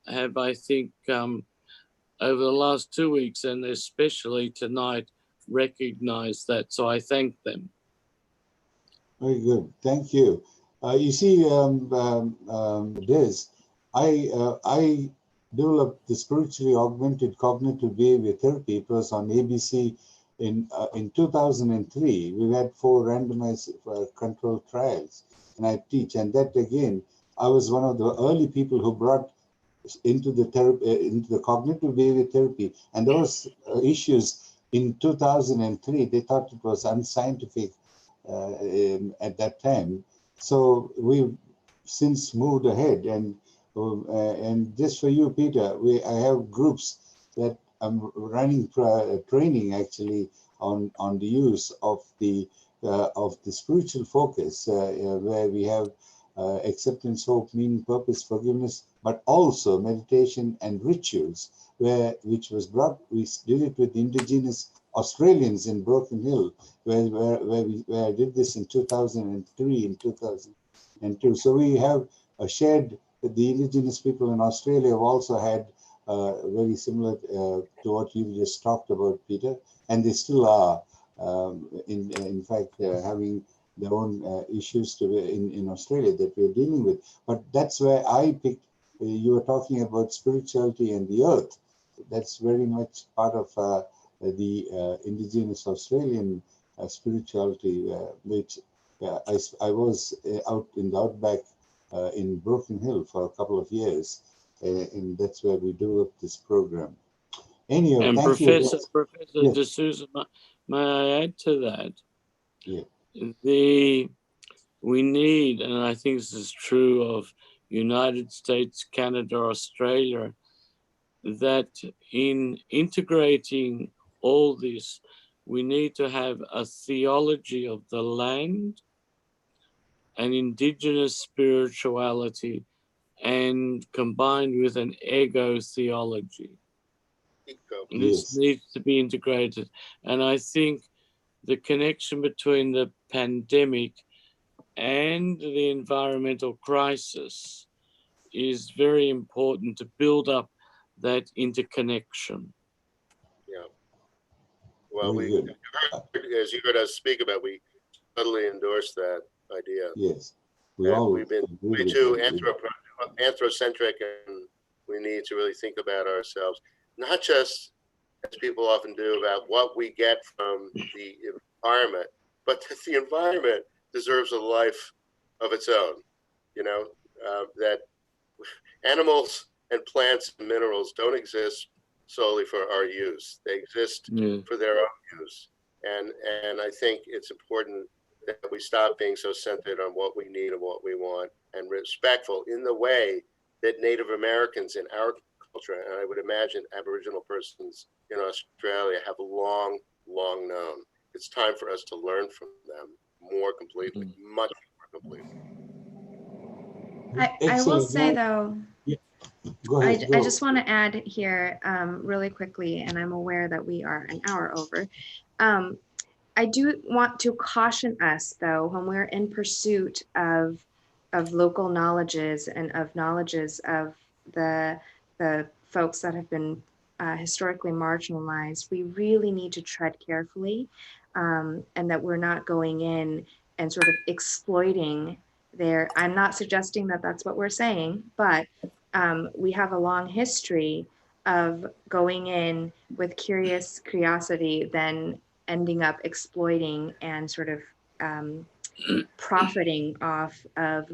have, I think, over the last 2 weeks, and especially tonight, recognized that. So I thank them.
Very good. Thank you. You see, Des, I developed the spiritually augmented cognitive behavior therapy. It was on ABC in 2003, we had 4 randomized controlled trials, and I teach. And that again, I was one of the early people who brought into the into the cognitive behavior therapy. And those issues in 2003, they thought it was unscientific at that time. So we've since moved ahead, and just for you, Peter, I have groups that I'm running training actually on the use of the spiritual focus, where we have acceptance, hope, meaning, purpose, forgiveness, but also meditation and rituals, which was brought. We did it with indigenous Australians in Broken Hill, where I did this in 2003 and 2002. So we have shared. The indigenous people in Australia have also had very similar to what you just talked about, Peter, and they still are. In fact, having their own issues in Australia that we're dealing with. But that's where I picked. You were talking about spirituality and the earth. That's very much part of the indigenous Australian spirituality, which I was out in the outback in Broken Hill for a couple of years, and that's where we developed this program. Anyway,
and
thank
Professor
you.
D'Souza, may I add to that?
Yeah.
We need, and I think this is true of United States, Canada, Australia, that in integrating all this, we need to have a theology of the land and indigenous spirituality, and combined with an ego theology. And this needs to be integrated. And I think the connection between the pandemic and the environmental crisis is very important to build up that interconnection.
Yeah. Well, as you heard us speak about, we totally endorse that idea.
Yes.
We've been way too anthrocentric, and we need to really think about ourselves, not just as people often do about what we get from the environment, but that the environment deserves a life of its own. You know, that animals and plants and minerals don't exist solely for our use. They exist for their own use. And I think it's important that we stop being so centered on what we need and what we want, and respectful in the way that Native Americans in our culture, and I would imagine Aboriginal persons in Australia, have long known. It's time for us to learn from them more completely, much more completely.
I will say though,
Go ahead,
I just want to add here really quickly, and I'm aware that we are an hour over. I do want to caution us though, when we're in pursuit of local knowledges and of knowledges of the folks that have been historically marginalized, we really need to tread carefully, and that we're not going in and sort of exploiting their. I'm not suggesting that that's what we're saying, but we have a long history of going in with curiosity, then ending up exploiting and sort of profiting off of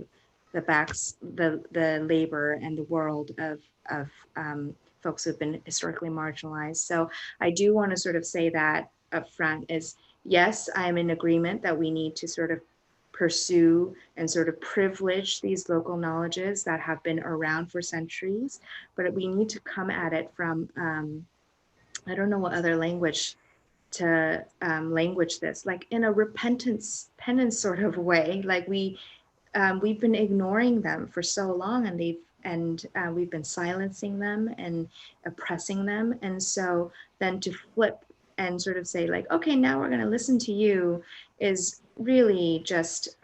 the labor and the world of folks who've been historically marginalized. So I do want to sort of say that up front is, yes, I'm in agreement that we need to sort of pursue and sort of privilege these local knowledges that have been around for centuries, but we need to come at it from, I don't know what other language to language this, like in a repentance, penance sort of way. Like we've been ignoring them for so long, and we've been silencing them and oppressing them. And so then to flip and sort of say like, okay, now we're going to listen to you is really just,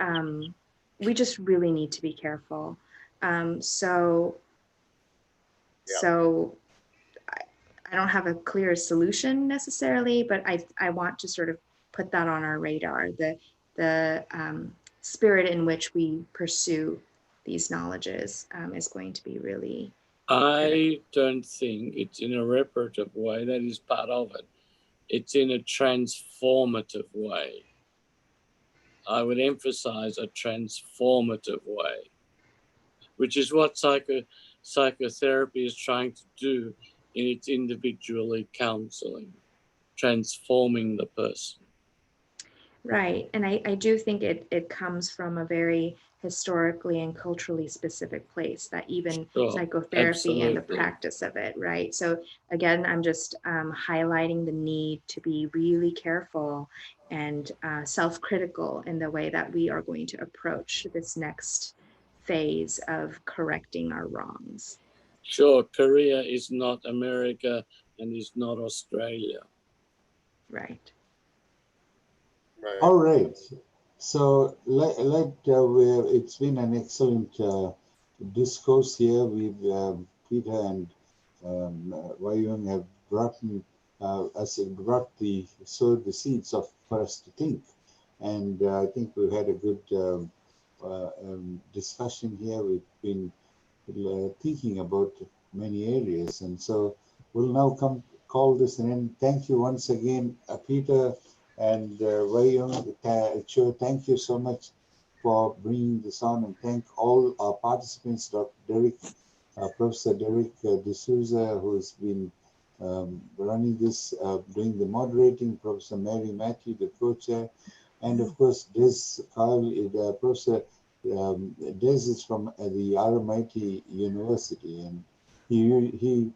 we just really need to be careful. So I don't have a clear solution necessarily, but I want to sort of put that on our radar, the spirit in which we pursue these knowledges is going to be really.
I don't think it's in a reparative way. That is part of it. But I think it's in a transformative way. I would emphasize a transformative way, which is what psychotherapy is trying to do in its individually counseling, transforming the person.
Right. And I do think it comes from a very historically and culturally specific place, that even
Sure,
psychotherapy and the
absolutely.
practice of it, right? So again, I'm just highlighting the need to be really careful and self-critical in the way that we are going to approach this next phase of correcting our wrongs.
Sure, Korea is not America and is not Australia.
Right.
Right.
All right. So it's been an excellent discourse here. We've Peter and Wayung have brought sowed the seeds for us to think, and I think we've had a good discussion here. We've been thinking about many areas, and so we'll now call this an end. Thank you once again, Peter and Wayung. Thank you so much for bringing this on, and thank all our participants, Dr. Derek, Professor Derek D'Souza, who has been running this, doing the moderating, Professor Mary Matthew, the co-chair, and of course, Des Kyle, Professor Des is from the RMIT University, and he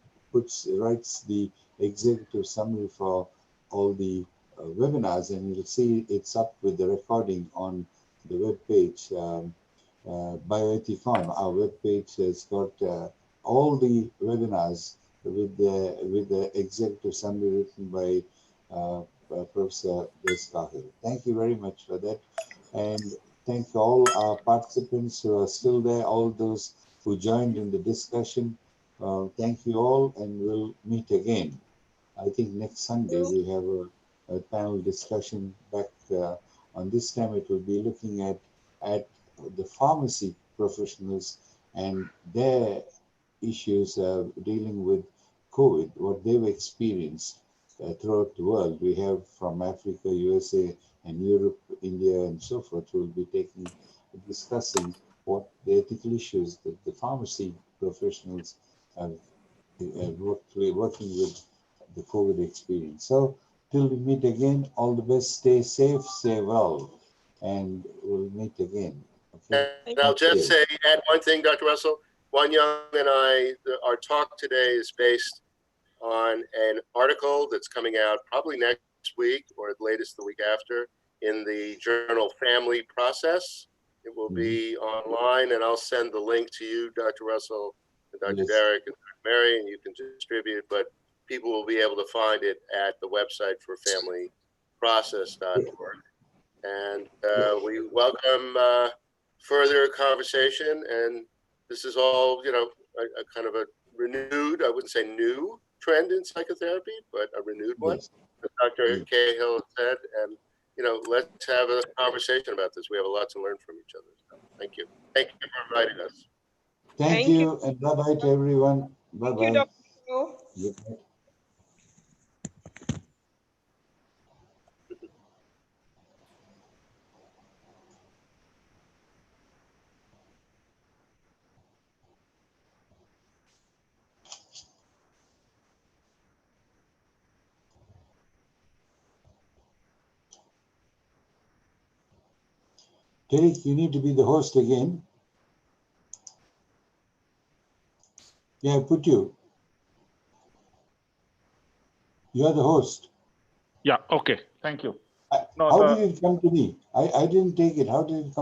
writes the executive summary for all the webinars, and you'll see it's up with the recording on the web page. Bioethicon, our web page has got all the webinars with the executive summary written by Professor Des Kyle. Thank you very much for that, and thank all our participants who are still there, all those who joined in the discussion. Thank you all, and we'll meet again. I think next Sunday we have a panel discussion back. On this time, it will be looking at the pharmacy professionals and their issues dealing with COVID, what they've experienced throughout the world. We have from Africa, USA, and Europe, India, and so forth, who will be discussing what the ethical issues that the pharmacy professionals have working with the COVID experience. So till we meet again, all the best. Stay safe, stay well, and we'll meet again. Okay.
And I'll just add one thing, Dr. Russell. Wanyang and our talk today is based on an article that's coming out probably next week or at latest the week after in the journal Family Process. It will be online, and I'll send the link to you, Dr. Russell, and Dr. Derek, and Dr. Mary, and you can distribute, but people will be able to find it at the website for familyprocess.org. And we welcome further conversation, and this is all, a kind of a renewed, I wouldn't say new trend in psychotherapy, but a renewed one, as Dr. Cahill said, and let's have a conversation about this. We have a lot to learn from each other. So thank you. Thank you for inviting us.
Thank you, and bye-bye to everyone. Bye-bye.
Thank you, Dr.
Derek, you need to be the host again. Yeah, I put you. You're the host.
Yeah, okay, thank you.
How did it come to me? I didn't take it. How did it come?